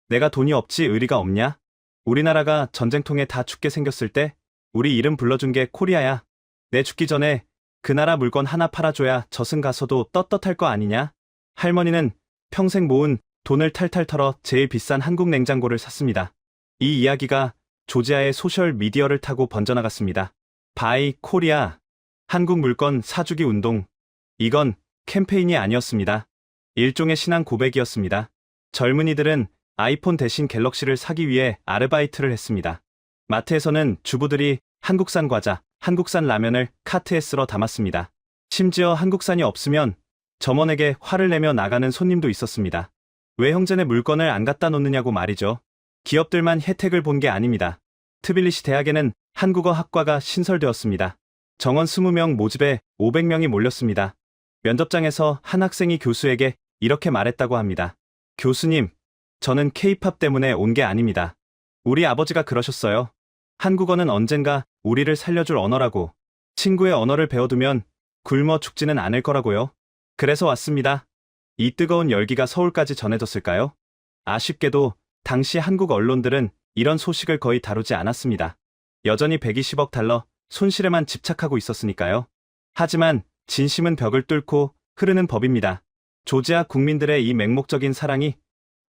Speaker 2: 내가 돈이 없지 의리가 없냐? 우리나라가 전쟁통에 다 죽게 생겼을 때 우리 이름 불러준 게 코리아야. 내 죽기 전에 그 나라 물건 하나 팔아줘야 저승 가서도 떳떳할 거 아니냐? 할머니는 평생 모은 돈을 탈탈 털어 제일 비싼 한국 냉장고를 샀습니다. 이 이야기가 조지아의 소셜 미디어를 타고 번져나갔습니다. 바이 코리아, 한국 물건 사주기 운동. 이건 캠페인이 아니었습니다. 일종의 신앙 고백이었습니다. 젊은이들은 아이폰 대신 갤럭시를 사기 위해 아르바이트를 했습니다. 마트에서는 주부들이 한국산 과자, 한국산 라면을 카트에 쓸어 담았습니다. 심지어 한국산이 없으면 점원에게 화를 내며 나가는 손님도 있었습니다. 왜 형제네 물건을 안 갖다 놓느냐고 말이죠. 기업들만 혜택을 본 게 아닙니다. 트빌리시 대학에는 한국어 학과가 신설되었습니다. 정원 20명 모집에 500명이 몰렸습니다. 면접장에서 한 학생이 교수에게 이렇게 말했다고 합니다. 교수님, 저는 K-팝 때문에 온 게 아닙니다. 우리 아버지가 그러셨어요. 한국어는 언젠가 우리를 살려줄 언어라고. 친구의 언어를 배워두면 굶어 죽지는 않을 거라고요. 그래서 왔습니다. 이 뜨거운 열기가 서울까지 전해졌을까요? 아쉽게도 당시 한국 언론들은 이런 소식을 거의 다루지 않았습니다. 여전히 120억 달러 손실에만 집착하고 있었으니까요. 하지만 진심은 벽을 뚫고 흐르는 법입니다. 조지아 국민들의 이 맹목적인 사랑이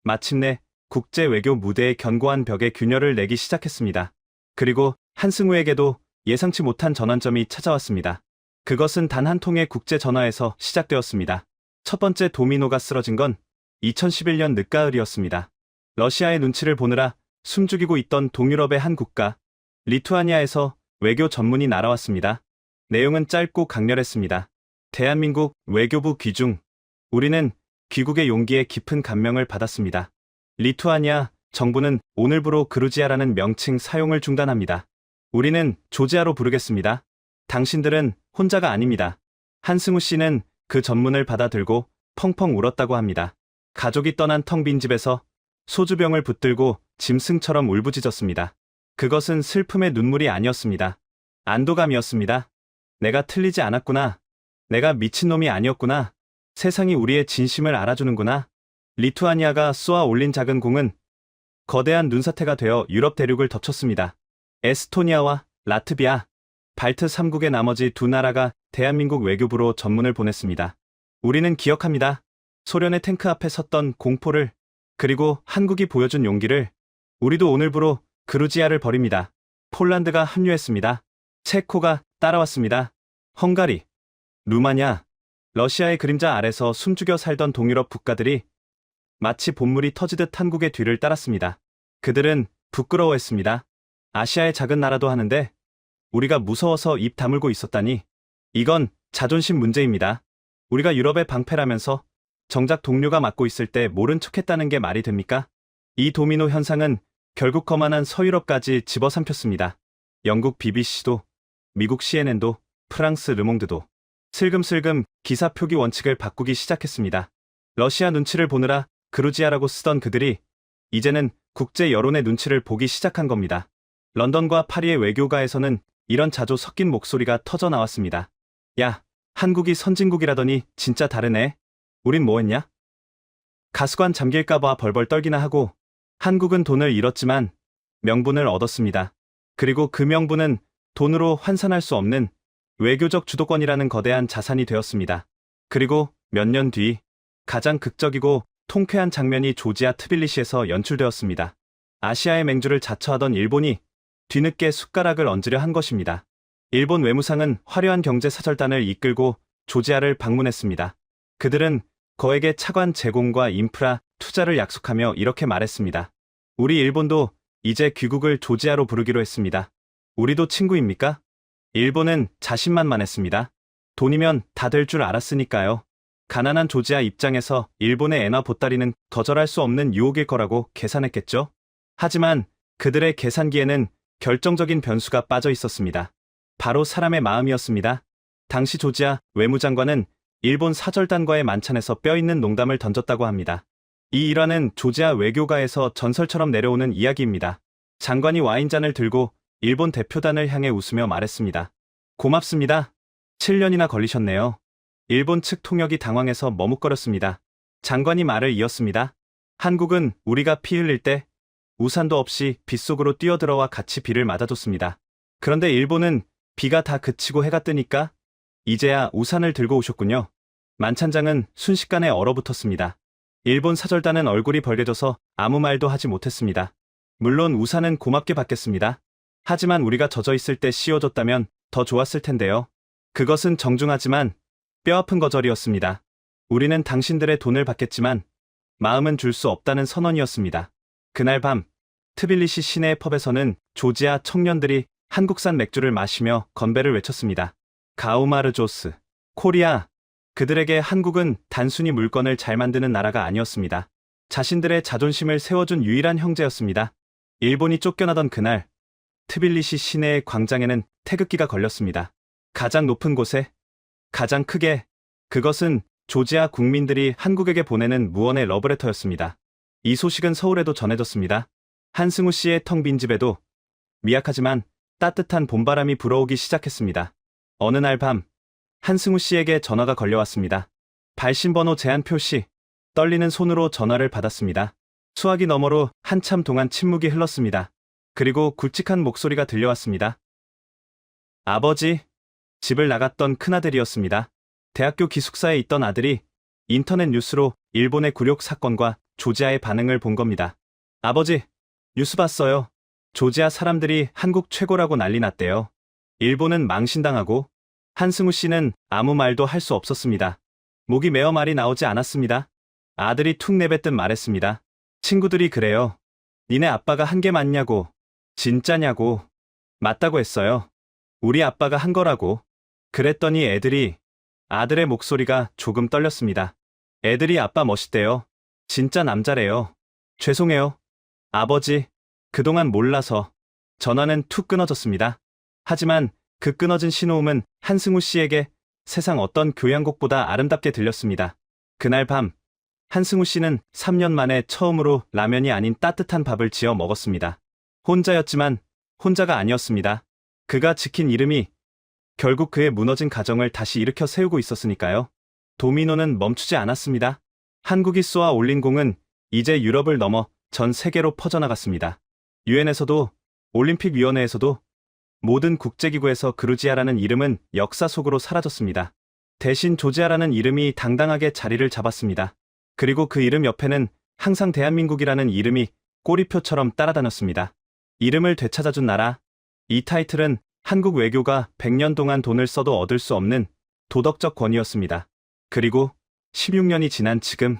Speaker 2: 마침내 국제 외교 무대의 견고한 벽에 균열을 내기 시작했습니다. 그리고 한승우에게도 예상치 못한 전환점이 찾아왔습니다. 그것은 단 한 통의 국제 전화에서 시작되었습니다. 첫 번째 도미노가 쓰러진 건 2011년 늦가을이었습니다. 러시아의 눈치를 보느라 숨죽이고 있던 동유럽의 한 국가, 리투아니아에서 외교 전문이 날아왔습니다. 내용은 짧고 강렬했습니다. 대한민국 외교부 귀중. 우리는 귀국의 용기에 깊은 감명을 받았습니다. 리투아니아 정부는 오늘부로 그루지아라는 명칭 사용을 중단합니다. 우리는 조지아로 부르겠습니다. 당신들은 혼자가 아닙니다. 한승우 씨는 그 전문을 받아들고 펑펑 울었다고 합니다. 가족이 떠난 텅 빈 집에서 소주병을 붙들고 짐승처럼 울부짖었습니다. 그것은 슬픔의 눈물이 아니었습니다. 안도감이었습니다. 내가 틀리지 않았구나. 내가 미친놈이 아니었구나. 세상이 우리의 진심을 알아주는구나. 리투아니아가 쏘아 올린 작은 공은 거대한 눈사태가 되어 유럽 대륙을 덮쳤습니다. 에스토니아와 라트비아, 발트 3국의 나머지 두 나라가 대한민국 외교부로 전문을 보냈습니다. 우리는 기억합니다. 소련의 탱크 앞에 섰던 공포를, 그리고 한국이 보여준 용기를. 우리도 오늘부로 그루지아를 버립니다. 폴란드가 합류했습니다. 체코가 따라왔습니다. 헝가리, 루마니아, 러시아의 그림자 아래서 숨죽여 살던 동유럽 국가들이 마치 본물이 터지듯 한국의 뒤를 따랐습니다. 그들은 부끄러워했습니다. 아시아의 작은 나라도 하는데 우리가 무서워서 입 다물고 있었다니. 이건 자존심 문제입니다. 우리가 유럽의 방패라면서 정작 동료가 맡고 있을 때 모른 척했다는 게 말이 됩니까? 이 도미노 현상은 결국 거만한 서유럽까지 집어삼켰습니다. 영국 BBC도, 미국 CNN도, 프랑스 르몽드도 슬금슬금 기사 표기 원칙을 바꾸기 시작했습니다. 러시아 눈치를 보느라 그루지아라고 쓰던 그들이 이제는 국제 여론의 눈치를 보기 시작한 겁니다. 런던과 파리의 외교가에서는 이런 자조 섞인 목소리가 터져 나왔습니다. 야, 한국이 선진국이라더니 진짜 다르네. 우린 뭐 했냐? 가스관 잠길까봐 벌벌 떨기나 하고. 한국은 돈을 잃었지만 명분을 얻었습니다. 그리고 그 명분은 돈으로 환산할 수 없는 외교적 주도권이라는 거대한 자산이 되었습니다. 그리고 몇 년 뒤 가장 극적이고 통쾌한 장면이 조지아 트빌리시에서 연출되었습니다. 아시아의 맹주를 자처하던 일본이 뒤늦게 숟가락을 얹으려 한 것입니다. 일본 외무상은 화려한 경제사절단을 이끌고 조지아를 방문했습니다. 그들은 거액의 차관 제공과 인프라, 투자를 약속하며 이렇게 말했습니다. 우리 일본도 이제 귀국을 조지아로 부르기로 했습니다. 우리도 친구입니까? 일본은 자신만만했습니다. 돈이면 다 될 줄 알았으니까요. 가난한 조지아 입장에서 일본의 엔화 보따리는 거절할 수 없는 유혹일 거라고 계산했겠죠? 하지만 그들의 계산기에는 결정적인 변수가 빠져 있었습니다. 바로 사람의 마음이었습니다. 당시 조지아 외무장관은 일본 사절단과의 만찬에서 뼈있는 농담을 던졌다고 합니다. 이 일화는 조지아 외교가에서 전설처럼 내려오는 이야기입니다. 장관이 와인잔을 들고 일본 대표단을 향해 웃으며 말했습니다. 고맙습니다. 7년이나 걸리셨네요. 일본 측 통역이 당황해서 머뭇거렸습니다. 장관이 말을 이었습니다. 한국은 우리가 피 흘릴 때 우산도 없이 빗속으로 뛰어들어와 같이 비를 맞아줬습니다. 그런데 일본은 비가 다 그치고 해가 뜨니까 이제야 우산을 들고 오셨군요. 만찬장은 순식간에 얼어붙었습니다. 일본 사절단은 얼굴이 벌개져서 아무 말도 하지 못했습니다. 물론 우산은 고맙게 받겠습니다. 하지만 우리가 젖어 있을 때 씌워줬다면 더 좋았을 텐데요. 그것은 정중하지만 뼈아픈 거절이었습니다. 우리는 당신들의 돈을 받겠지만 마음은 줄 수 없다는 선언이었습니다. 그날 밤 트빌리시 시내의 펍에서는 조지아 청년들이 한국산 맥주를 마시며 건배를 외쳤습니다. 가우마르조스, 코리아. 그들에게 한국은 단순히 물건을 잘 만드는 나라가 아니었습니다. 자신들의 자존심을 세워준 유일한 형제였습니다. 일본이 쫓겨나던 그날, 트빌리시 시내의 광장에는 태극기가 걸렸습니다. 가장 높은 곳에, 가장 크게. 그것은 조지아 국민들이 한국에게 보내는 무언의 러브레터였습니다. 이 소식은 서울에도 전해졌습니다. 한승우 씨의 텅 빈 집에도 미약하지만 따뜻한 봄바람이 불어오기 시작했습니다. 어느 날 밤, 한승우 씨에게 전화가 걸려왔습니다. 발신번호 제한 표시, 떨리는 손으로 전화를 받았습니다. 수화기 너머로 한참 동안 침묵이 흘렀습니다. 그리고 굵직한 목소리가 들려왔습니다. 아버지, 집을 나갔던 큰아들이었습니다. 대학교 기숙사에 있던 아들이 인터넷 뉴스로 일본의 굴욕 사건과 조지아의 반응을 본 겁니다. 아버지, 뉴스 봤어요. 조지아 사람들이 한국 최고라고 난리 났대요. 일본은 망신당하고 한승우 씨는 아무 말도 할 수 없었습니다. 목이 메어 말이 나오지 않았습니다. 아들이 툭 내뱉듯 말했습니다. 친구들이 그래요. 니네 아빠가 한 게 맞냐고. 진짜냐고. 맞다고 했어요. 우리 아빠가 한 거라고. 그랬더니 애들이, 아들의 목소리가 조금 떨렸습니다. 애들이 아빠 멋있대요. 진짜 남자래요. 죄송해요. 아버지, 그동안 몰라서. 전화는 툭 끊어졌습니다. 하지만 그 끊어진 신호음은 한승우 씨에게 세상 어떤 교향곡보다 아름답게 들렸습니다. 그날 밤, 한승우 씨는 3년 만에 처음으로 라면이 아닌 따뜻한 밥을 지어 먹었습니다. 혼자였지만 혼자가 아니었습니다. 그가 지킨 이름이 결국 그의 무너진 가정을 다시 일으켜 세우고 있었으니까요. 도미노는 멈추지 않았습니다. 한국이 쏘아 올린 공은 이제 유럽을 넘어 전 세계로 퍼져나갔습니다. 유엔에서도, 올림픽위원회에서도, 모든 국제기구에서 그루지아라는 이름은 역사 속으로 사라졌습니다. 대신 조지아라는 이름이 당당하게 자리를 잡았습니다. 그리고 그 이름 옆에는 항상 대한민국이라는 이름이 꼬리표처럼 따라다녔습니다. 이름을 되찾아준 나라. 이 타이틀은 한국 외교가 100년 동안 돈을 써도 얻을 수 없는 도덕적 권위였습니다. 그리고 16년이 지난 지금,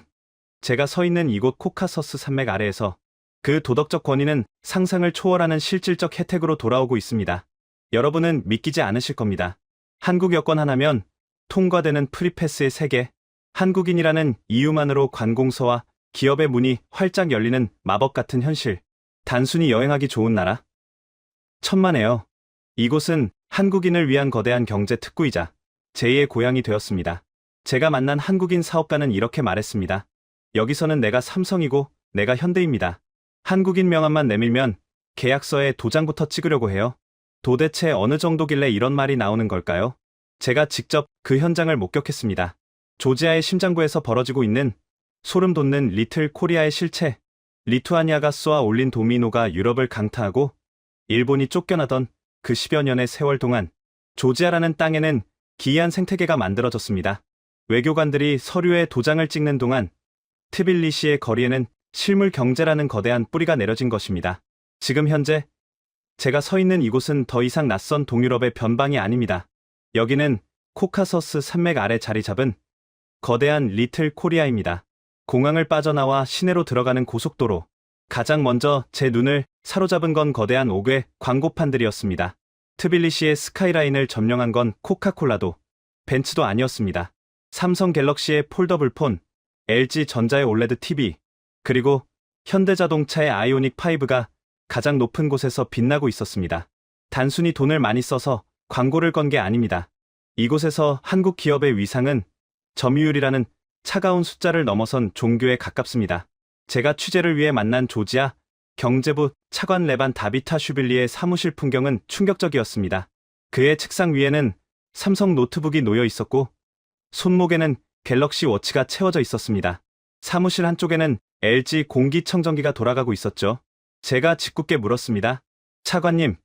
Speaker 2: 제가 서 있는 이곳 코카서스 산맥 아래에서 그 도덕적 권위는 상상을 초월하는 실질적 혜택으로 돌아오고 있습니다. 여러분은 믿기지 않으실 겁니다. 한국 여권 하나면 통과되는 프리패스의 세계, 한국인이라는 이유만으로 관공서와 기업의 문이 활짝 열리는 마법 같은 현실, 단순히 여행하기 좋은 나라? 천만에요. 이곳은 한국인을 위한 거대한 경제 특구이자 제2의 고향이 되었습니다. 제가 만난 한국인 사업가는 이렇게 말했습니다. 여기서는 내가 삼성이고 내가 현대입니다. 한국인 명함만 내밀면 계약서에 도장부터 찍으려고 해요. 도대체 어느 정도길래 이런 말이 나오는 걸까요? 제가 직접 그 현장을 목격했습니다. 조지아의 심장부에서 벌어지고 있는 소름 돋는 리틀 코리아의 실체. 리투아니아가 쏘아 올린 도미노가 유럽을 강타하고 일본이 쫓겨나던 그 10여 년의 세월 동안 조지아라는 땅에는 기이한 생태계가 만들어졌습니다. 외교관들이 서류에 도장을 찍는 동안 트빌리시의 거리에는 실물 경제라는 거대한 뿌리가 내려진 것입니다. 지금 현재 제가 서 있는 이곳은 더 이상 낯선 동유럽의 변방이 아닙니다. 여기는 코카서스 산맥 아래 자리 잡은 거대한 리틀 코리아입니다. 공항을 빠져나와 시내로 들어가는 고속도로. 가장 먼저 제 눈을 사로잡은 건 거대한 옥외 광고판들이었습니다. 트빌리시의 스카이라인을 점령한 건 코카콜라도, 벤츠도 아니었습니다. 삼성 갤럭시의 폴더블 폰, LG 전자의 올레드 TV, 그리고 현대자동차의 아이오닉 5가 가장 높은 곳에서 빛나고 있었습니다. 단순히 돈을 많이 써서 광고를 건 게 아닙니다. 이곳에서 한국 기업의 위상은 점유율이라는 차가운 숫자를 넘어선 종교에 가깝습니다. 제가 취재를 위해 만난 조지아 경제부 차관 레반 다비타 슈빌리의 사무실 풍경은 충격적이었습니다. 그의 책상 위에는 삼성 노트북이 놓여 있었고 손목에는 갤럭시 워치가 채워져 있었습니다. 사무실 한쪽에는 LG 공기청정기가 돌아가고 있었죠. 제가 짓궂게 물었습니다. 차관님,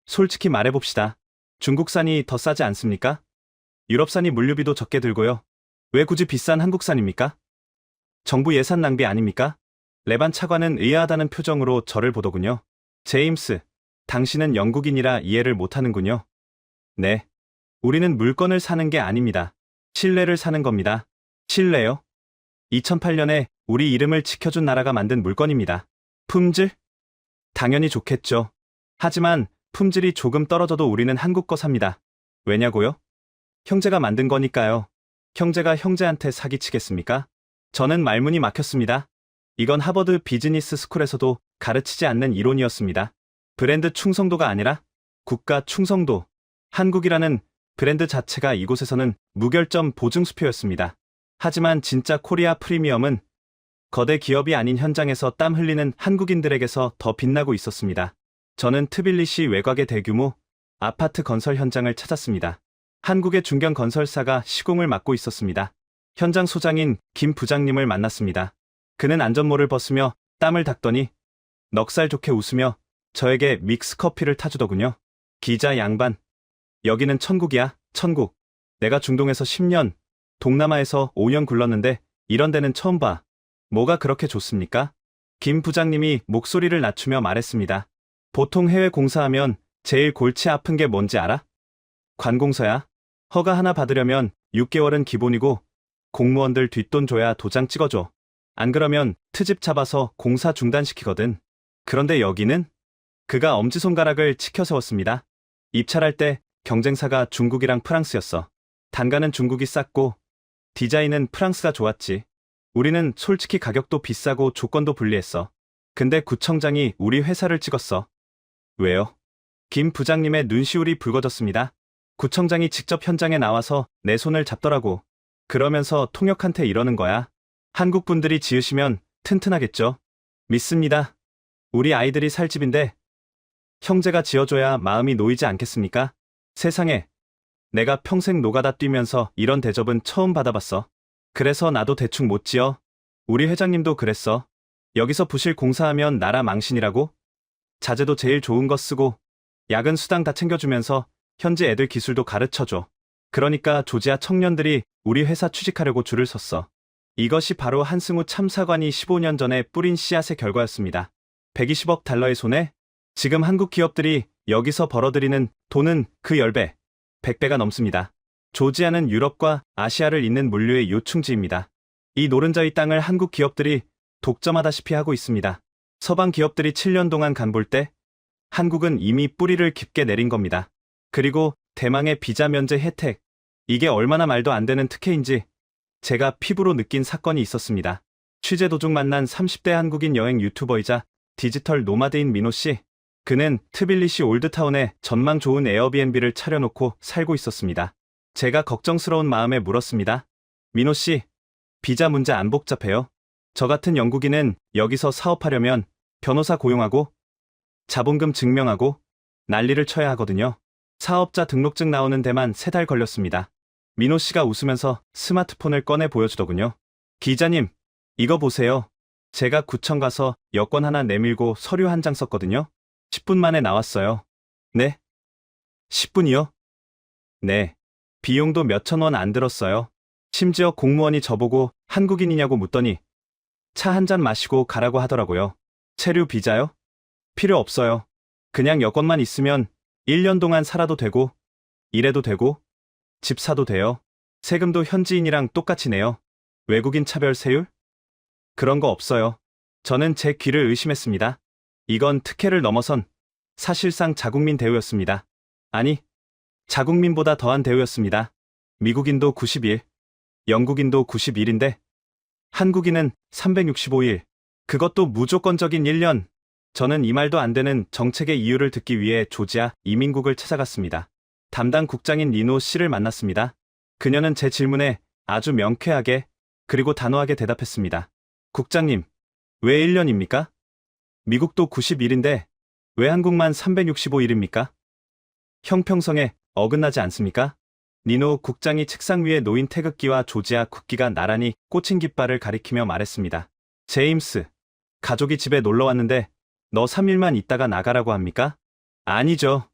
Speaker 2: 솔직히 말해봅시다. 중국산이 더 싸지 않습니까? 유럽산이 물류비도 적게 들고요. 왜 굳이 비싼 한국산입니까? 정부 예산 낭비 아닙니까? 레반 차관은 의아하다는 표정으로 저를 보더군요. 제임스, 당신은 영국인이라 이해를 못하는군요. 네. 우리는 물건을 사는 게 아닙니다. 신뢰를 사는 겁니다. 신뢰요? 2008년에 우리 이름을 지켜준 나라가 만든 물건입니다. 품질? 당연히 좋겠죠. 하지만 품질이 조금 떨어져도 우리는 한국 거 삽니다. 왜냐고요? 형제가 만든 거니까요. 형제가 형제한테 사기치겠습니까? 저는 말문이 막혔습니다. 이건 하버드 비즈니스 스쿨에서도 가르치지 않는 이론이었습니다. 브랜드 충성도가 아니라 국가 충성도. 한국이라는 브랜드 자체가 이곳에서는 무결점 보증수표였습니다. 하지만 진짜 코리아 프리미엄은 거대 기업이 아닌 현장에서 땀 흘리는 한국인들에게서 더 빛나고 있었습니다. 저는 트빌리시 외곽의 대규모 아파트 건설 현장을 찾았습니다. 한국의 중견 건설사가 시공을 맡고 있었습니다. 현장 소장인 김 부장님을 만났습니다. 그는 안전모를 벗으며 땀을 닦더니 넉살 좋게 웃으며 저에게 믹스 커피를 타주더군요. 기자 양반, 여기는 천국이야, 천국. 내가 중동에서 10년, 동남아에서 5년 굴렀는데 이런 데는 처음 봐. 뭐가 그렇게 좋습니까? 김 부장님이 목소리를 낮추며 말했습니다. 보통 해외 공사하면 제일 골치 아픈 게 뭔지 알아? 관공서야. 허가 하나 받으려면 6개월은 기본이고 공무원들 뒷돈 줘야 도장 찍어줘. 안 그러면 트집 잡아서 공사 중단시키거든. 그런데 여기는? 그가 엄지손가락을 치켜 세웠습니다. 입찰할 때 경쟁사가 중국이랑 프랑스였어. 단가는 중국이 쌌고 디자인은 프랑스가 좋았지. 우리는 솔직히 가격도 비싸고 조건도 불리했어. 근데 구청장이 우리 회사를 찍었어. 왜요? 김 부장님의 눈시울이 붉어졌습니다. 구청장이 직접 현장에 나와서 내 손을 잡더라고. 그러면서 통역한테 이러는 거야. 한국 분들이 지으시면 튼튼하겠죠? 믿습니다. 우리 아이들이 살 집인데 형제가 지어줘야 마음이 놓이지 않겠습니까? 세상에, 내가 평생 노가다 뛰면서 이런 대접은 처음 받아봤어. 그래서 나도 대충 못 지어. 우리 회장님도 그랬어. 여기서 부실 공사하면 나라 망신이라고? 자재도 제일 좋은 거 쓰고 야근 수당 다 챙겨주면서 현지 애들 기술도 가르쳐줘. 그러니까 조지아 청년들이 우리 회사 취직하려고 줄을 섰어. 이것이 바로 한승우 참사관이 15년 전에 뿌린 씨앗의 결과였습니다. 120억 달러의 손해? 지금 한국 기업들이 여기서 벌어들이는 돈은 그 10배, 100배가 넘습니다. 조지아는 유럽과 아시아를 잇는 물류의 요충지입니다. 이 노른자의 땅을 한국 기업들이 독점하다시피 하고 있습니다. 서방 기업들이 7년 동안 간볼 때 한국은 이미 뿌리를 깊게 내린 겁니다. 그리고 대망의 비자 면제 혜택, 이게 얼마나 말도 안 되는 특혜인지 제가 피부로 느낀 사건이 있었습니다. 취재 도중 만난 30대 한국인 여행 유튜버이자 디지털 노마드인 민호 씨. 그는 트빌리시 올드타운에 전망 좋은 에어비앤비를 차려놓고 살고 있었습니다. 제가 걱정스러운 마음에 물었습니다. 민호 씨, 비자 문제 안 복잡해요? 저 같은 영국인은 여기서 사업하려면 변호사 고용하고 자본금 증명하고 난리를 쳐야 하거든요. 사업자 등록증 나오는 데만 3달 걸렸습니다. 민호 씨가 웃으면서 스마트폰을 꺼내 보여주더군요. 기자님, 이거 보세요. 제가 구청 가서 여권 하나 내밀고 서류 한 장 썼거든요. 10분 만에 나왔어요. 네? 10분이요? 네. 비용도 몇천 원 안 들었어요. 심지어 공무원이 저보고 한국인이냐고 묻더니 차 한 잔 마시고 가라고 하더라고요. 체류 비자요? 필요 없어요. 그냥 여권만 있으면 1년 동안 살아도 되고, 일해도 되고, 집 사도 돼요. 세금도 현지인이랑 똑같이 내요. 외국인 차별 세율? 그런 거 없어요. 저는 제 귀를 의심했습니다. 이건 특혜를 넘어선 사실상 자국민 대우였습니다. 아니, 자국민보다 더한 대우였습니다. 미국인도 90일, 영국인도 91인데 한국인은 365일, 그것도 무조건적인 1년. 저는 이 말도 안 되는 정책의 이유를 듣기 위해 조지아 이민국을 찾아갔습니다. 담당 국장인 리노 씨를 만났습니다. 그녀는 제 질문에 아주 명쾌하게 그리고 단호하게 대답했습니다. 국장님, 왜 1년입니까? 미국도 90일인데 왜 한국만 365일입니까? 형평성에 어긋나지 않습니까? 니노 국장이 책상 위에 놓인 태극기와 조지아 국기가 나란히 꽂힌 깃발을 가리키며 말했습니다. 제임스, 가족이 집에 놀러 왔는데 너 3일만 있다가 나가라고 합니까? 아니죠.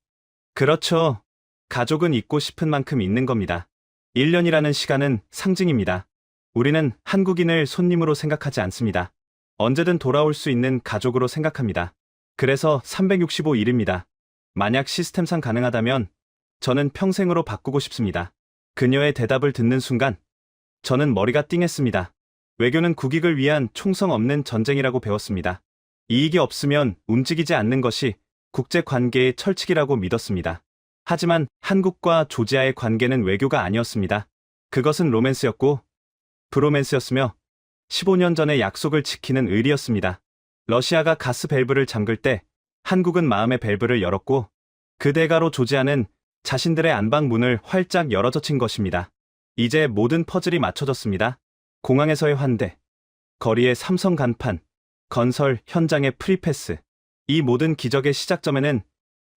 Speaker 2: 그렇죠. 가족은 있고 싶은 만큼 있는 겁니다. 1년이라는 시간은 상징입니다. 우리는 한국인을 손님으로 생각하지 않습니다. 언제든 돌아올 수 있는 가족으로 생각합니다. 그래서 365일입니다. 만약 시스템상 가능하다면 저는 평생으로 바꾸고 싶습니다. 그녀의 대답을 듣는 순간 저는 머리가 띵했습니다. 외교는 국익을 위한 총성 없는 전쟁이라고 배웠습니다. 이익이 없으면 움직이지 않는 것이 국제관계의 철칙이라고 믿었습니다. 하지만 한국과 조지아의 관계는 외교가 아니었습니다. 그것은 로맨스였고 브로맨스였으며 15년 전의 약속을 지키는 의리였습니다. 러시아가 가스 밸브를 잠글 때 한국은 마음의 밸브를 열었고 그 대가로 조지아는 자신들의 안방 문을 활짝 열어젖힌 것입니다. 이제 모든 퍼즐이 맞춰졌습니다. 공항에서의 환대, 거리의 삼성 간판, 건설 현장의 프리패스. 이 모든 기적의 시작점에는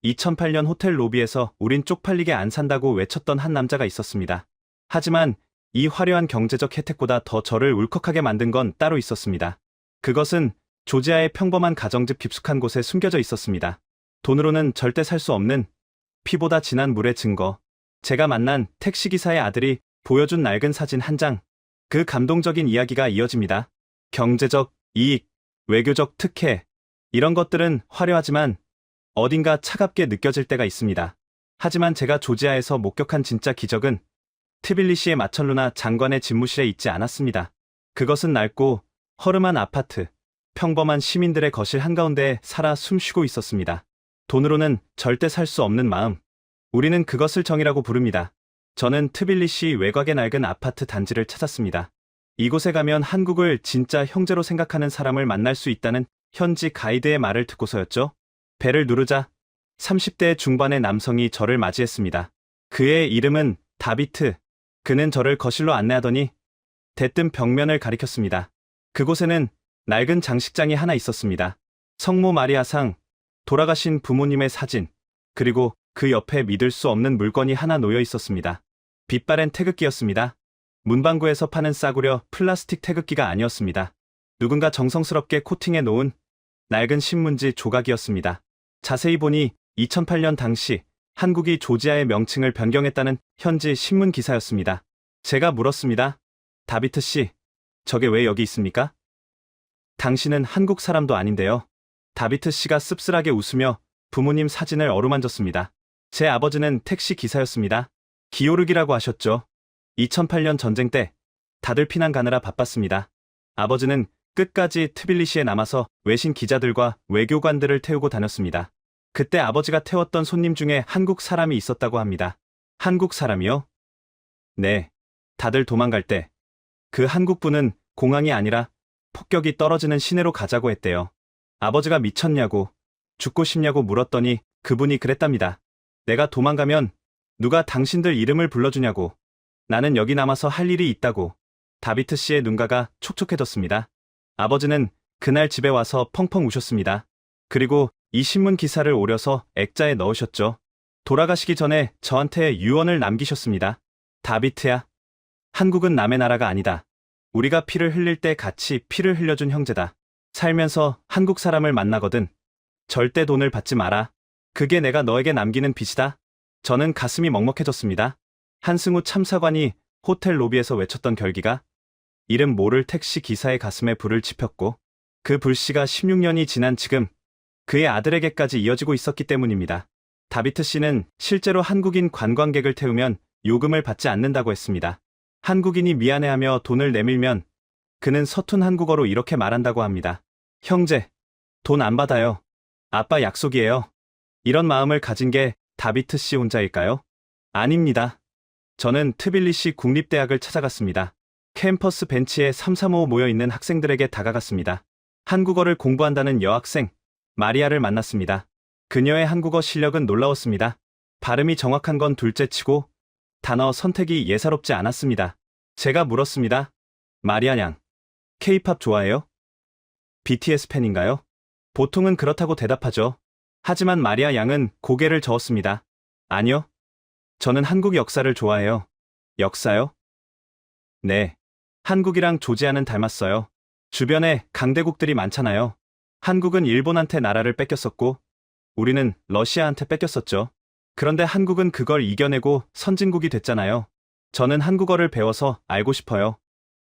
Speaker 2: 2008년 호텔 로비에서 우린 쪽팔리게 안 산다고 외쳤던 한 남자가 있었습니다. 하지만 이 화려한 경제적 혜택보다 더 저를 울컥하게 만든 건 따로 있었습니다. 그것은 조지아의 평범한 가정집 깊숙한 곳에 숨겨져 있었습니다. 돈으로는 절대 살 수 없는 피보다 진한 물의 증거. 제가 만난 택시기사의 아들이 보여준 낡은 사진 한 장. 그 감동적인 이야기가 이어집니다. 경제적 이익, 외교적 특혜, 이런 것들은 화려하지만 어딘가 차갑게 느껴질 때가 있습니다. 하지만 제가 조지아에서 목격한 진짜 기적은 트빌리시의 마철루나 장관의 집무실에 있지 않았습니다. 그것은 낡고 허름한 아파트, 평범한 시민들의 거실 한가운데에 살아 숨쉬고 있었습니다. 돈으로는 절대 살 수 없는 마음. 우리는 그것을 정이라고 부릅니다. 저는 트빌리시 외곽의 낡은 아파트 단지를 찾았습니다. 이곳에 가면 한국을 진짜 형제로 생각하는 사람을 만날 수 있다는 현지 가이드의 말을 듣고서였죠. 배를 누르자 30대 중반의 남성이 저를 맞이했습니다. 그의 이름은 다비트. 그는 저를 거실로 안내하더니 대뜸 벽면을 가리켰습니다. 그곳에는 낡은 장식장이 하나 있었습니다. 성모 마리아상, 돌아가신 부모님의 사진, 그리고 그 옆에 믿을 수 없는 물건이 하나 놓여 있었습니다. 빛바랜 태극기였습니다. 문방구에서 파는 싸구려 플라스틱 태극기가 아니었습니다. 누군가 정성스럽게 코팅해 놓은 낡은 신문지 조각이었습니다. 자세히 보니 2008년 당시 한국이 조지아의 명칭을 변경했다는 현지 신문 기사였습니다. 제가 물었습니다. 다비트 씨, 저게 왜 여기 있습니까? 당신은 한국 사람도 아닌데요. 다비트 씨가 씁쓸하게 웃으며 부모님 사진을 어루만졌습니다. 제 아버지는 택시 기사였습니다. 기오르기라고 하셨죠. 2008년 전쟁 때 다들 피난 가느라 바빴습니다. 아버지는 끝까지 트빌리시에 남아서 외신 기자들과 외교관들을 태우고 다녔습니다. 그때 아버지가 태웠던 손님 중에 한국 사람이 있었다고 합니다. 한국 사람이요? 네. 다들 도망갈 때 그 한국분은 공항이 아니라 폭격이 떨어지는 시내로 가자고 했대요. 아버지가 미쳤냐고, 죽고 싶냐고 물었더니 그분이 그랬답니다. 내가 도망가면 누가 당신들 이름을 불러주냐고. 나는 여기 남아서 할 일이 있다고. 다비트 씨의 눈가가 촉촉해졌습니다. 아버지는 그날 집에 와서 펑펑 우셨습니다. 그리고 이 신문 기사를 오려서 액자에 넣으셨죠. 돌아가시기 전에 저한테 유언을 남기셨습니다. 다비트야, 한국은 남의 나라가 아니다. 우리가 피를 흘릴 때 같이 피를 흘려준 형제다. 살면서 한국 사람을 만나거든 절대 돈을 받지 마라. 그게 내가 너에게 남기는 빚이다. 저는 가슴이 먹먹해졌습니다. 한승우 참사관이 호텔 로비에서 외쳤던 결기가 이름 모를 택시 기사의 가슴에 불을 지폈고 그 불씨가 16년이 지난 지금 그의 아들에게까지 이어지고 있었기 때문입니다. 다비트 씨는 실제로 한국인 관광객을 태우면 요금을 받지 않는다고 했습니다. 한국인이 미안해하며 돈을 내밀면 그는 서툰 한국어로 이렇게 말한다고 합니다. 형제, 돈 안 받아요. 아빠 약속이에요. 이런 마음을 가진 게 다비트 씨 혼자일까요? 아닙니다. 저는 트빌리시 국립대학을 찾아갔습니다. 캠퍼스 벤치에 335 모여있는 학생들에게 다가갔습니다. 한국어를 공부한다는 여학생, 마리아를 만났습니다. 그녀의 한국어 실력은 놀라웠습니다. 발음이 정확한 건 둘째치고 단어 선택이 예사롭지 않았습니다. 제가 물었습니다. 마리아 양, K-팝 좋아해요? BTS 팬인가요? 보통은 그렇다고 대답하죠. 하지만 마리아 양은 고개를 저었습니다. 아니요. 저는 한국 역사를 좋아해요. 역사요? 네. 한국이랑 조지아는 닮았어요. 주변에 강대국들이 많잖아요. 한국은 일본한테 나라를 뺏겼었고, 우리는 러시아한테 뺏겼었죠. 그런데 한국은 그걸 이겨내고 선진국이 됐잖아요. 저는 한국어를 배워서 알고 싶어요.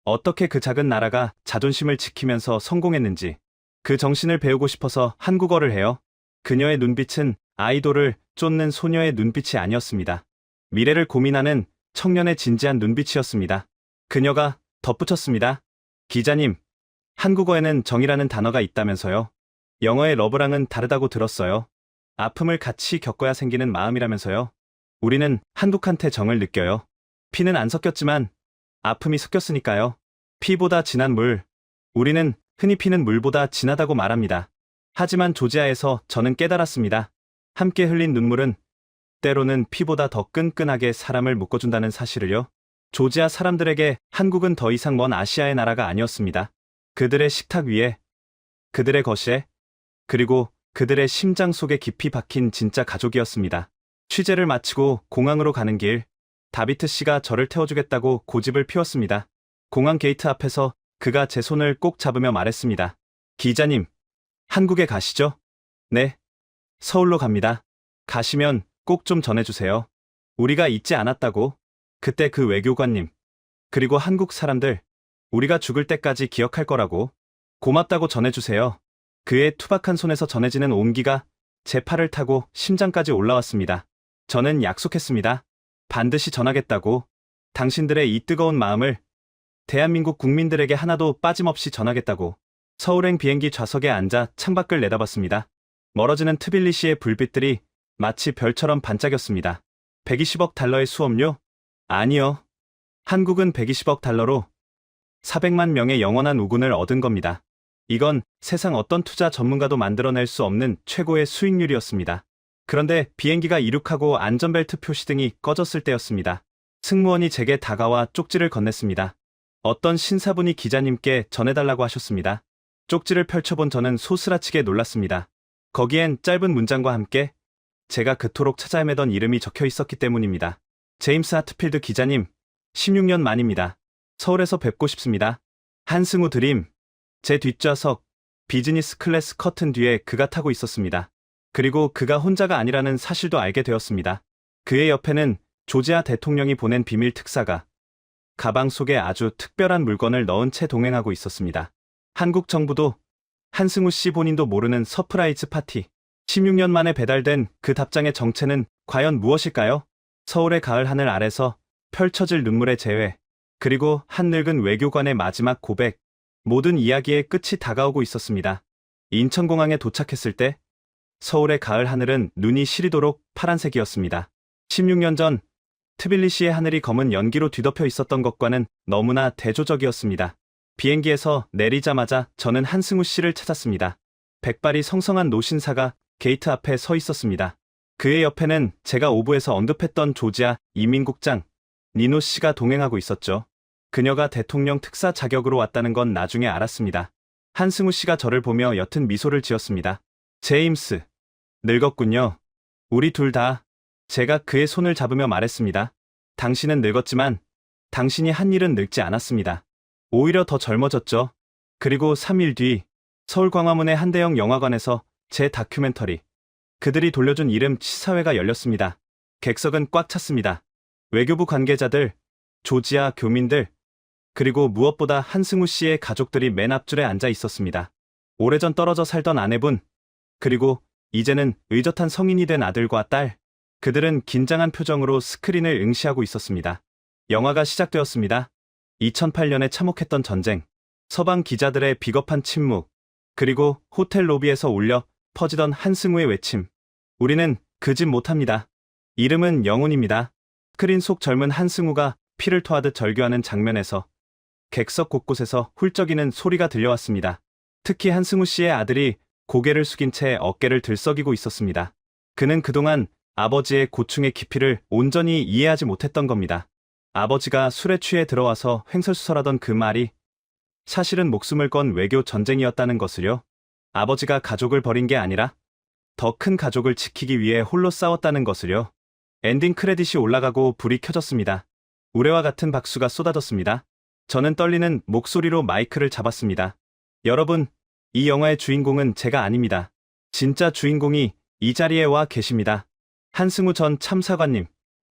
Speaker 2: 어떻게 그 작은 나라가 자존심을 지키면서 성공했는지. 그 정신을 배우고 싶어서 한국어를 해요. 그녀의 눈빛은 아이돌을 쫓는 소녀의 눈빛이 아니었습니다. 미래를 고민하는 청년의 진지한 눈빛이었습니다. 그녀가 덧붙였습니다. 기자님, 한국어에는 정이라는 단어가 있다면서요. 영어의 러브랑은 다르다고 들었어요. 아픔을 같이 겪어야 생기는 마음이라면서요. 우리는 한국한테 정을 느껴요. 피는 안 섞였지만 아픔이 섞였으니까요. 피보다 진한 물. 우리는 흔히 피는 물보다 진하다고 말합니다. 하지만 조지아에서 저는 깨달았습니다. 함께 흘린 눈물은 때로는 피보다 더 끈끈하게 사람을 묶어준다는 사실을요. 조지아 사람들에게 한국은 더 이상 먼 아시아의 나라가 아니었습니다. 그들의 식탁 위에, 그들의 거실에, 그리고 그들의 심장 속에 깊이 박힌 진짜 가족이었습니다. 취재를 마치고 공항으로 가는 길, 다비트 씨가 저를 태워주겠다고 고집을 피웠습니다. 공항 게이트 앞에서 그가 제 손을 꼭 잡으며 말했습니다. 기자님, 한국에 가시죠? 네. 서울로 갑니다. 가시면 꼭 좀 전해주세요. 우리가 잊지 않았다고. 그때 그 외교관님, 그리고 한국 사람들, 우리가 죽을 때까지 기억할 거라고. 고맙다고 전해주세요. 그의 투박한 손에서 전해지는 온기가 제 팔을 타고 심장까지 올라왔습니다. 저는 약속했습니다. 반드시 전하겠다고. 당신들의 이 뜨거운 마음을 대한민국 국민들에게 하나도 빠짐없이 전하겠다고. 서울행 비행기 좌석에 앉아 창밖을 내다봤습니다. 멀어지는 트빌리시의 불빛들이 마치 별처럼 반짝였습니다. 120억 달러의 수업료? 아니요. 한국은 120억 달러로 400만 명의 영원한 우군을 얻은 겁니다. 이건 세상 어떤 투자 전문가도 만들어낼 수 없는 최고의 수익률이었습니다. 그런데 비행기가 이륙하고 안전벨트 표시등이 꺼졌을 때였습니다. 승무원이 제게 다가와 쪽지를 건넸습니다. 어떤 신사분이 기자님께 전해달라고 하셨습니다. 쪽지를 펼쳐본 저는 소스라치게 놀랐습니다. 거기엔 짧은 문장과 함께 제가 그토록 찾아 헤매던 이름이 적혀 있었기 때문입니다. 제임스 하트필드 기자님, 16년 만입니다. 서울에서 뵙고 싶습니다. 한승우 드림. 제 뒷좌석, 비즈니스 클래스 커튼 뒤에 그가 타고 있었습니다. 그리고 그가 혼자가 아니라는 사실도 알게 되었습니다. 그의 옆에는 조지아 대통령이 보낸 비밀 특사가 가방 속에 아주 특별한 물건을 넣은 채 동행하고 있었습니다. 한국 정부도 한승우 씨 본인도 모르는 서프라이즈 파티. 16년 만에 배달된 그 답장의 정체는 과연 무엇일까요? 서울의 가을 하늘 아래서 펼쳐질 눈물의 재회, 그리고 한 늙은 외교관의 마지막 고백, 모든 이야기의 끝이 다가오고 있었습니다. 인천공항에 도착했을 때 서울의 가을 하늘은 눈이 시리도록 파란색이었습니다. 16년 전 트빌리시의 하늘이 검은 연기로 뒤덮여 있었던 것과는 너무나 대조적이었습니다. 비행기에서 내리자마자 저는 한승우 씨를 찾았습니다. 백발이 성성한 노신사가 게이트 앞에 서 있었습니다. 그의 옆에는 제가 오부에서 언급했던 조지아 이민국장 니노 씨가 동행하고 있었죠. 그녀가 대통령 특사 자격으로 왔다는 건 나중에 알았습니다. 한승우 씨가 저를 보며 옅은 미소를 지었습니다. 제임스, 늙었군요. 우리 둘 다. 제가 그의 손을 잡으며 말했습니다. 당신은 늙었지만 당신이 한 일은 늙지 않았습니다. 오히려 더 젊어졌죠. 그리고 3일 뒤 서울 광화문의 한 대형 영화관에서 제 다큐멘터리 그들이 돌려준 이름 시사회가 열렸습니다. 객석은 꽉 찼습니다. 외교부 관계자들, 조지아 교민들, 그리고 무엇보다 한승우 씨의 가족들이 맨 앞줄에 앉아 있었습니다. 오래전 떨어져 살던 아내분, 그리고 이제는 의젓한 성인이 된 아들과 딸, 그들은 긴장한 표정으로 스크린을 응시하고 있었습니다. 영화가 시작되었습니다. 2008년에 참혹했던 전쟁, 서방 기자들의 비겁한 침묵, 그리고 호텔 로비에서 울려 퍼지던 한승우의 외침. 우리는 그 집 못합니다. 이름은 영훈입니다. 스크린 속 젊은 한승우가 피를 토하듯 절규하는 장면에서 객석 곳곳에서 훌쩍이는 소리가 들려왔습니다. 특히 한승우 씨의 아들이 고개를 숙인 채 어깨를 들썩이고 있었습니다. 그는 그동안 아버지의 고충의 깊이를 온전히 이해하지 못했던 겁니다. 아버지가 술에 취해 들어와서 횡설수설하던 그 말이 사실은 목숨을 건 외교 전쟁이었다는 것을요. 아버지가 가족을 버린 게 아니라 더 큰 가족을 지키기 위해 홀로 싸웠다는 것을요. 엔딩 크레딧이 올라가고 불이 켜졌습니다. 우레와 같은 박수가 쏟아졌습니다. 저는 떨리는 목소리로 마이크를 잡았습니다. 여러분, 이 영화의 주인공은 제가 아닙니다. 진짜 주인공이 이 자리에 와 계십니다. 한승우 전 참사관님,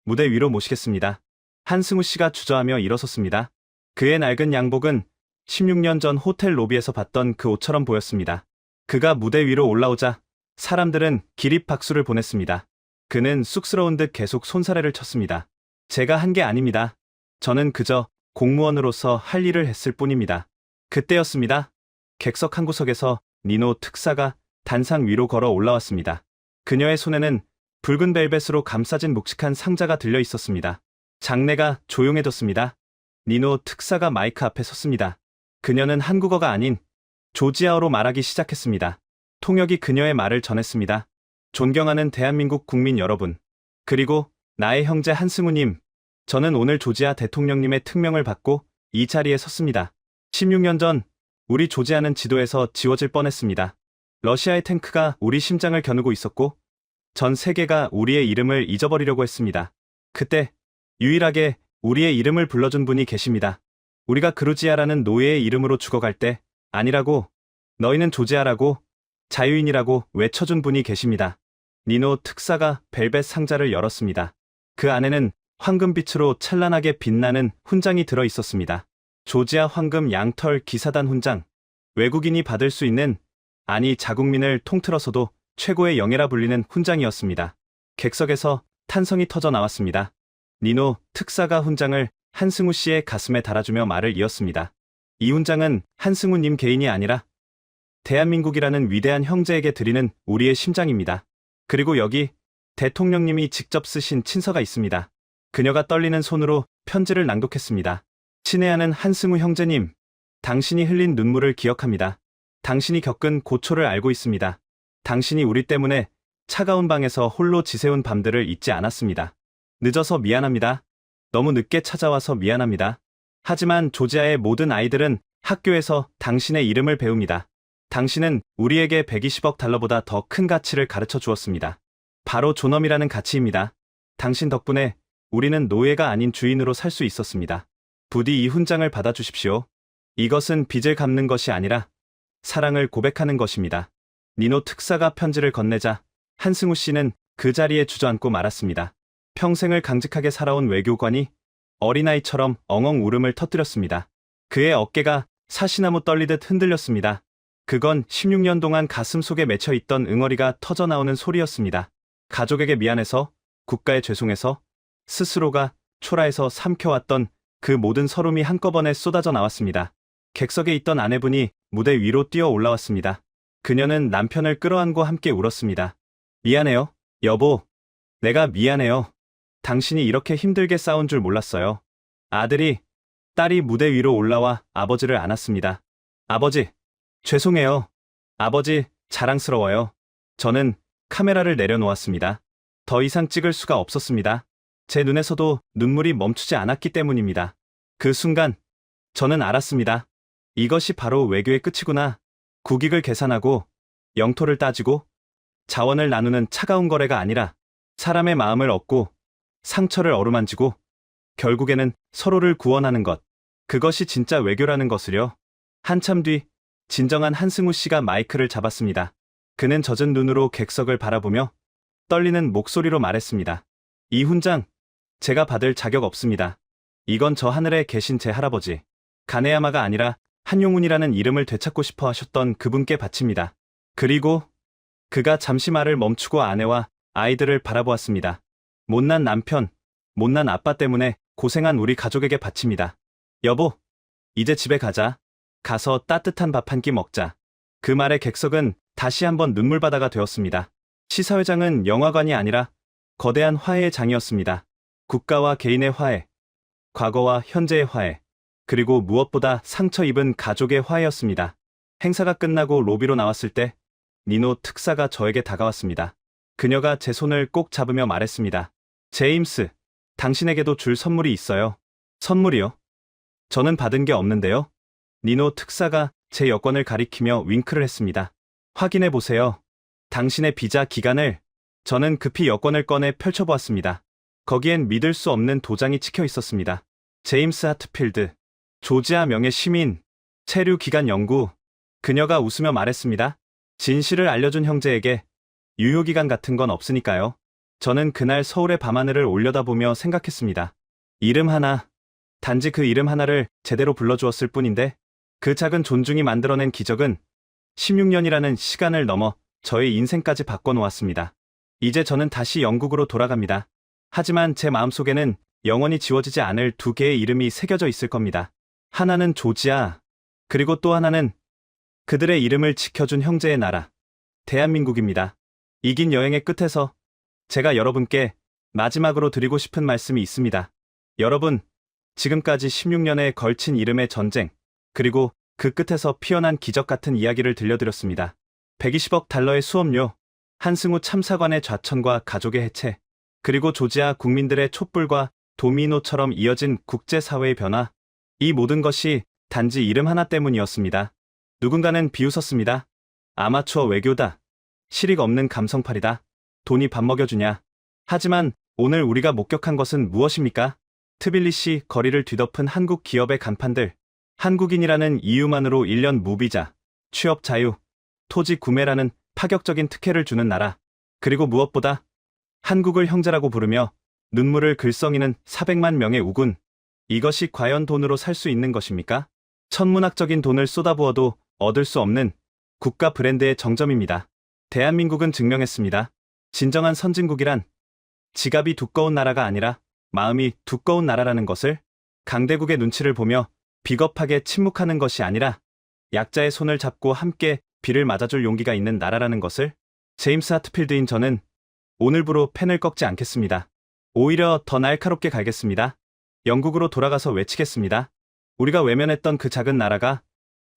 Speaker 2: 무대 위로 모시겠습니다. 한승우 씨가 주저하며 일어섰습니다. 그의 낡은 양복은 16년 전 호텔 로비에서 봤던 그 옷처럼 보였습니다. 그가 무대 위로 올라오자 사람들은 기립 박수를 보냈습니다. 그는 쑥스러운 듯 계속 손사래를 쳤습니다. 제가 한 게 아닙니다. 저는 그저 공무원으로서 할 일을 했을 뿐입니다. 그때였습니다. 객석 한 구석에서 니노 특사가 단상 위로 걸어 올라왔습니다. 그녀의 손에는 붉은 벨벳으로 감싸진 묵직한 상자가 들려 있었습니다. 장내가 조용해졌습니다. 니노 특사가 마이크 앞에 섰습니다. 그녀는 한국어가 아닌 조지아어로 말하기 시작했습니다. 통역이 그녀의 말을 전했습니다. 존경하는 대한민국 국민 여러분, 그리고 나의 형제 한승우님, 저는 오늘 조지아 대통령님의 특명을 받고 이 자리에 섰습니다. 16년 전 우리 조지아는 지도에서 지워질 뻔했습니다. 러시아의 탱크가 우리 심장을 겨누고 있었고 전 세계가 우리의 이름을 잊어버리려고 했습니다. 그때 유일하게 우리의 이름을 불러준 분이 계십니다. 우리가 그루지아라는 노예의 이름으로 죽어갈 때 아니라고, 너희는 조지아라고, 자유인이라고 외쳐준 분이 계십니다. 니노 특사가 벨벳 상자를 열었습니다. 그 안에는 황금빛으로 찬란하게 빛나는 훈장이 들어 있었습니다. 조지아 황금 양털 기사단 훈장. 외국인이 받을 수 있는, 아니 자국민을 통틀어서도 최고의 영예라 불리는 훈장이었습니다. 객석에서 탄성이 터져 나왔습니다. 니노 특사가 훈장을 한승우 씨의 가슴에 달아주며 말을 이었습니다. 이 훈장은 한승우님 개인이 아니라 대한민국이라는 위대한 형제에게 드리는 우리의 심장입니다. 그리고 여기 대통령님이 직접 쓰신 친서가 있습니다. 그녀가 떨리는 손으로 편지를 낭독했습니다. 친애하는 한승우 형제님, 당신이 흘린 눈물을 기억합니다. 당신이 겪은 고초를 알고 있습니다. 당신이 우리 때문에 차가운 방에서 홀로 지새운 밤들을 잊지 않았습니다. 늦어서 미안합니다. 너무 늦게 찾아와서 미안합니다. 하지만 조지아의 모든 아이들은 학교에서 당신의 이름을 배웁니다. 당신은 우리에게 120억 달러보다 더 큰 가치를 가르쳐 주었습니다. 바로 존엄이라는 가치입니다. 당신 덕분에 우리는 노예가 아닌 주인으로 살 수 있었습니다. 부디 이 훈장을 받아주십시오. 이것은 빚을 갚는 것이 아니라 사랑을 고백하는 것입니다. 니노 특사가 편지를 건네자 한승우 씨는 그 자리에 주저앉고 말았습니다. 평생을 강직하게 살아온 외교관이 어린아이처럼 엉엉 울음을 터뜨렸습니다. 그의 어깨가 사시나무 떨리듯 흔들렸습니다. 그건 16년 동안 가슴 속에 맺혀있던 응어리가 터져나오는 소리였습니다. 가족에게 미안해서, 국가에 죄송해서, 스스로가 초라해서 삼켜왔던 그 모든 서름이 한꺼번에 쏟아져 나왔습니다. 객석에 있던 아내분이 무대 위로 뛰어 올라왔습니다. 그녀는 남편을 끌어안고 함께 울었습니다. 미안해요, 여보. 내가 미안해요. 당신이 이렇게 힘들게 싸운 줄 몰랐어요. 아들이, 딸이 무대 위로 올라와 아버지를 안았습니다. 아버지, 죄송해요. 아버지, 자랑스러워요. 저는 카메라를 내려놓았습니다. 더 이상 찍을 수가 없었습니다. 제 눈에서도 눈물이 멈추지 않았기 때문입니다. 그 순간 저는 알았습니다. 이것이 바로 외교의 끝이구나. 국익을 계산하고 영토를 따지고 자원을 나누는 차가운 거래가 아니라 사람의 마음을 얻고 상처를 어루만지고 결국에는 서로를 구원하는 것. 그것이 진짜 외교라는 것을요. 한참 뒤 진정한 한승우 씨가 마이크를 잡았습니다. 그는 젖은 눈으로 객석을 바라보며 떨리는 목소리로 말했습니다. 이 훈장, 제가 받을 자격 없습니다. 이건 저 하늘에 계신 제 할아버지 가네야마가 아니라 한용운이라는 이름을 되찾고 싶어 하셨던 그분께 바칩니다. 그리고 그가 잠시 말을 멈추고 아내와 아이들을 바라보았습니다. 못난 남편, 못난 아빠 때문에 고생한 우리 가족에게 바칩니다. 여보, 이제 집에 가자. 가서 따뜻한 밥 한 끼 먹자. 그 말에 객석은 다시 한번 눈물바다가 되었습니다. 시사회장은 영화관이 아니라 거대한 화해의 장이었습니다. 국가와 개인의 화해, 과거와 현재의 화해, 그리고 무엇보다 상처 입은 가족의 화해였습니다. 행사가 끝나고 로비로 나왔을 때 니노 특사가 저에게 다가왔습니다. 그녀가 제 손을 꼭 잡으며 말했습니다. 제임스, 당신에게도 줄 선물이 있어요. 선물이요? 저는 받은 게 없는데요. 니노 특사가 제 여권을 가리키며 윙크를 했습니다. 확인해 보세요. 당신의 비자 기간을. 저는 급히 여권을 꺼내 펼쳐보았습니다. 거기엔 믿을 수 없는 도장이 찍혀 있었습니다. 제임스 하트필드, 조지아 명예 시민, 체류 기간 연구. 그녀가 웃으며 말했습니다. 진실을 알려준 형제에게 유효기간 같은 건 없으니까요. 저는 그날 서울의 밤하늘을 올려다보며 생각했습니다. 이름 하나, 단지 그 이름 하나를 제대로 불러주었을 뿐인데 그 작은 존중이 만들어낸 기적은 16년이라는 시간을 넘어 저의 인생까지 바꿔놓았습니다. 이제 저는 다시 영국으로 돌아갑니다. 하지만 제 마음속에는 영원히 지워지지 않을 두 개의 이름이 새겨져 있을 겁니다. 하나는 조지아, 그리고 또 하나는 그들의 이름을 지켜준 형제의 나라, 대한민국입니다. 이 긴 여행의 끝에서 제가 여러분께 마지막으로 드리고 싶은 말씀이 있습니다. 여러분, 지금까지 16년에 걸친 이름의 전쟁, 그리고 그 끝에서 피어난 기적 같은 이야기를 들려드렸습니다. 120억 달러의 수업료, 한승우 참사관의 좌천과 가족의 해체, 그리고 조지아 국민들의 촛불과 도미노처럼 이어진 국제사회의 변화. 이 모든 것이 단지 이름 하나 때문이었습니다. 누군가는 비웃었습니다. 아마추어 외교다. 실익 없는 감성팔이다. 돈이 밥 먹여주냐. 하지만 오늘 우리가 목격한 것은 무엇입니까? 트빌리시 거리를 뒤덮은 한국 기업의 간판들. 한국인이라는 이유만으로 1년 무비자, 취업 자유, 토지 구매라는 파격적인 특혜를 주는 나라. 그리고 무엇보다 한국을 형제라고 부르며 눈물을 글썽이는 400만 명의 우군. 이것이 과연 돈으로 살 수 있는 것입니까? 천문학적인 돈을 쏟아부어도 얻을 수 없는 국가 브랜드의 정점입니다. 대한민국은 증명했습니다. 진정한 선진국이란 지갑이 두꺼운 나라가 아니라 마음이 두꺼운 나라라는 것을. 강대국의 눈치를 보며 비겁하게 침묵하는 것이 아니라 약자의 손을 잡고 함께 비를 맞아줄 용기가 있는 나라라는 것을. 제임스 하트필드인 저는 오늘부로 펜을 꺾지 않겠습니다. 오히려 더 날카롭게 갈겠습니다. 영국으로 돌아가서 외치겠습니다. 우리가 외면했던 그 작은 나라가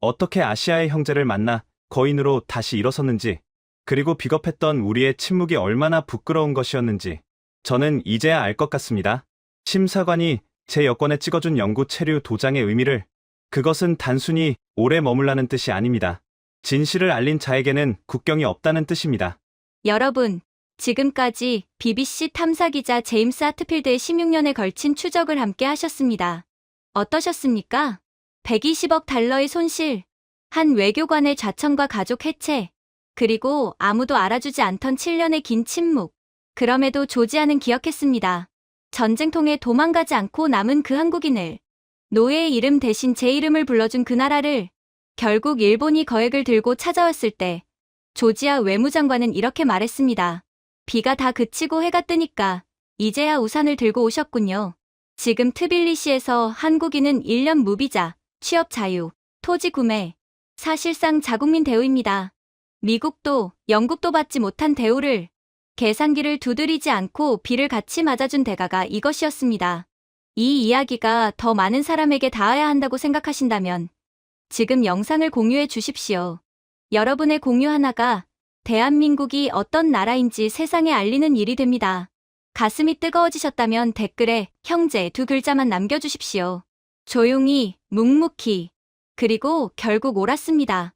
Speaker 2: 어떻게 아시아의 형제를 만나 거인으로 다시 일어섰는지, 그리고 비겁했던 우리의 침묵이 얼마나 부끄러운 것이었는지 저는 이제야 알 것 같습니다. 심사관이 제 여권에 찍어준 영구 체류 도장의 의미를. 그것은 단순히 오래 머물라는 뜻이 아닙니다. 진실을 알린 자에게는 국경이 없다는 뜻입니다.
Speaker 3: 여러분, 지금까지 BBC 탐사기자 제임스 하트필드의 16년에 걸친 추적을 함께 하셨습니다. 어떠셨습니까? 120억 달러의 손실, 한 외교관의 좌천과 가족 해체, 그리고 아무도 알아주지 않던 7년의 긴 침묵. 그럼에도 조지아는 기억했습니다. 전쟁통에 도망가지 않고 남은 그 한국인을, 노예의 이름 대신 제 이름을 불러준 그 나라를. 결국 일본이 거액을 들고 찾아왔을 때 조지아 외무장관은 이렇게 말했습니다. 비가 다 그치고 해가 뜨니까 이제야 우산을 들고 오셨군요. 지금 트빌리시에서 한국인은 1년 무비자, 취업 자유, 토지 구매, 사실상 자국민 대우입니다. 미국도 영국도 받지 못한 대우를, 계산기를 두드리지 않고 비를 같이 맞아준 대가가 이것이었습니다. 이 이야기가 더 많은 사람에게 닿아야 한다고 생각하신다면 지금 영상을 공유해 주십시오. 여러분의 공유 하나가 대한민국이 어떤 나라인지 세상에 알리는 일이 됩니다. 가슴이 뜨거워지셨다면 댓글에 형제 2글자만 남겨주십시오. 조용히, 묵묵히, 그리고 결국 옳았습니다.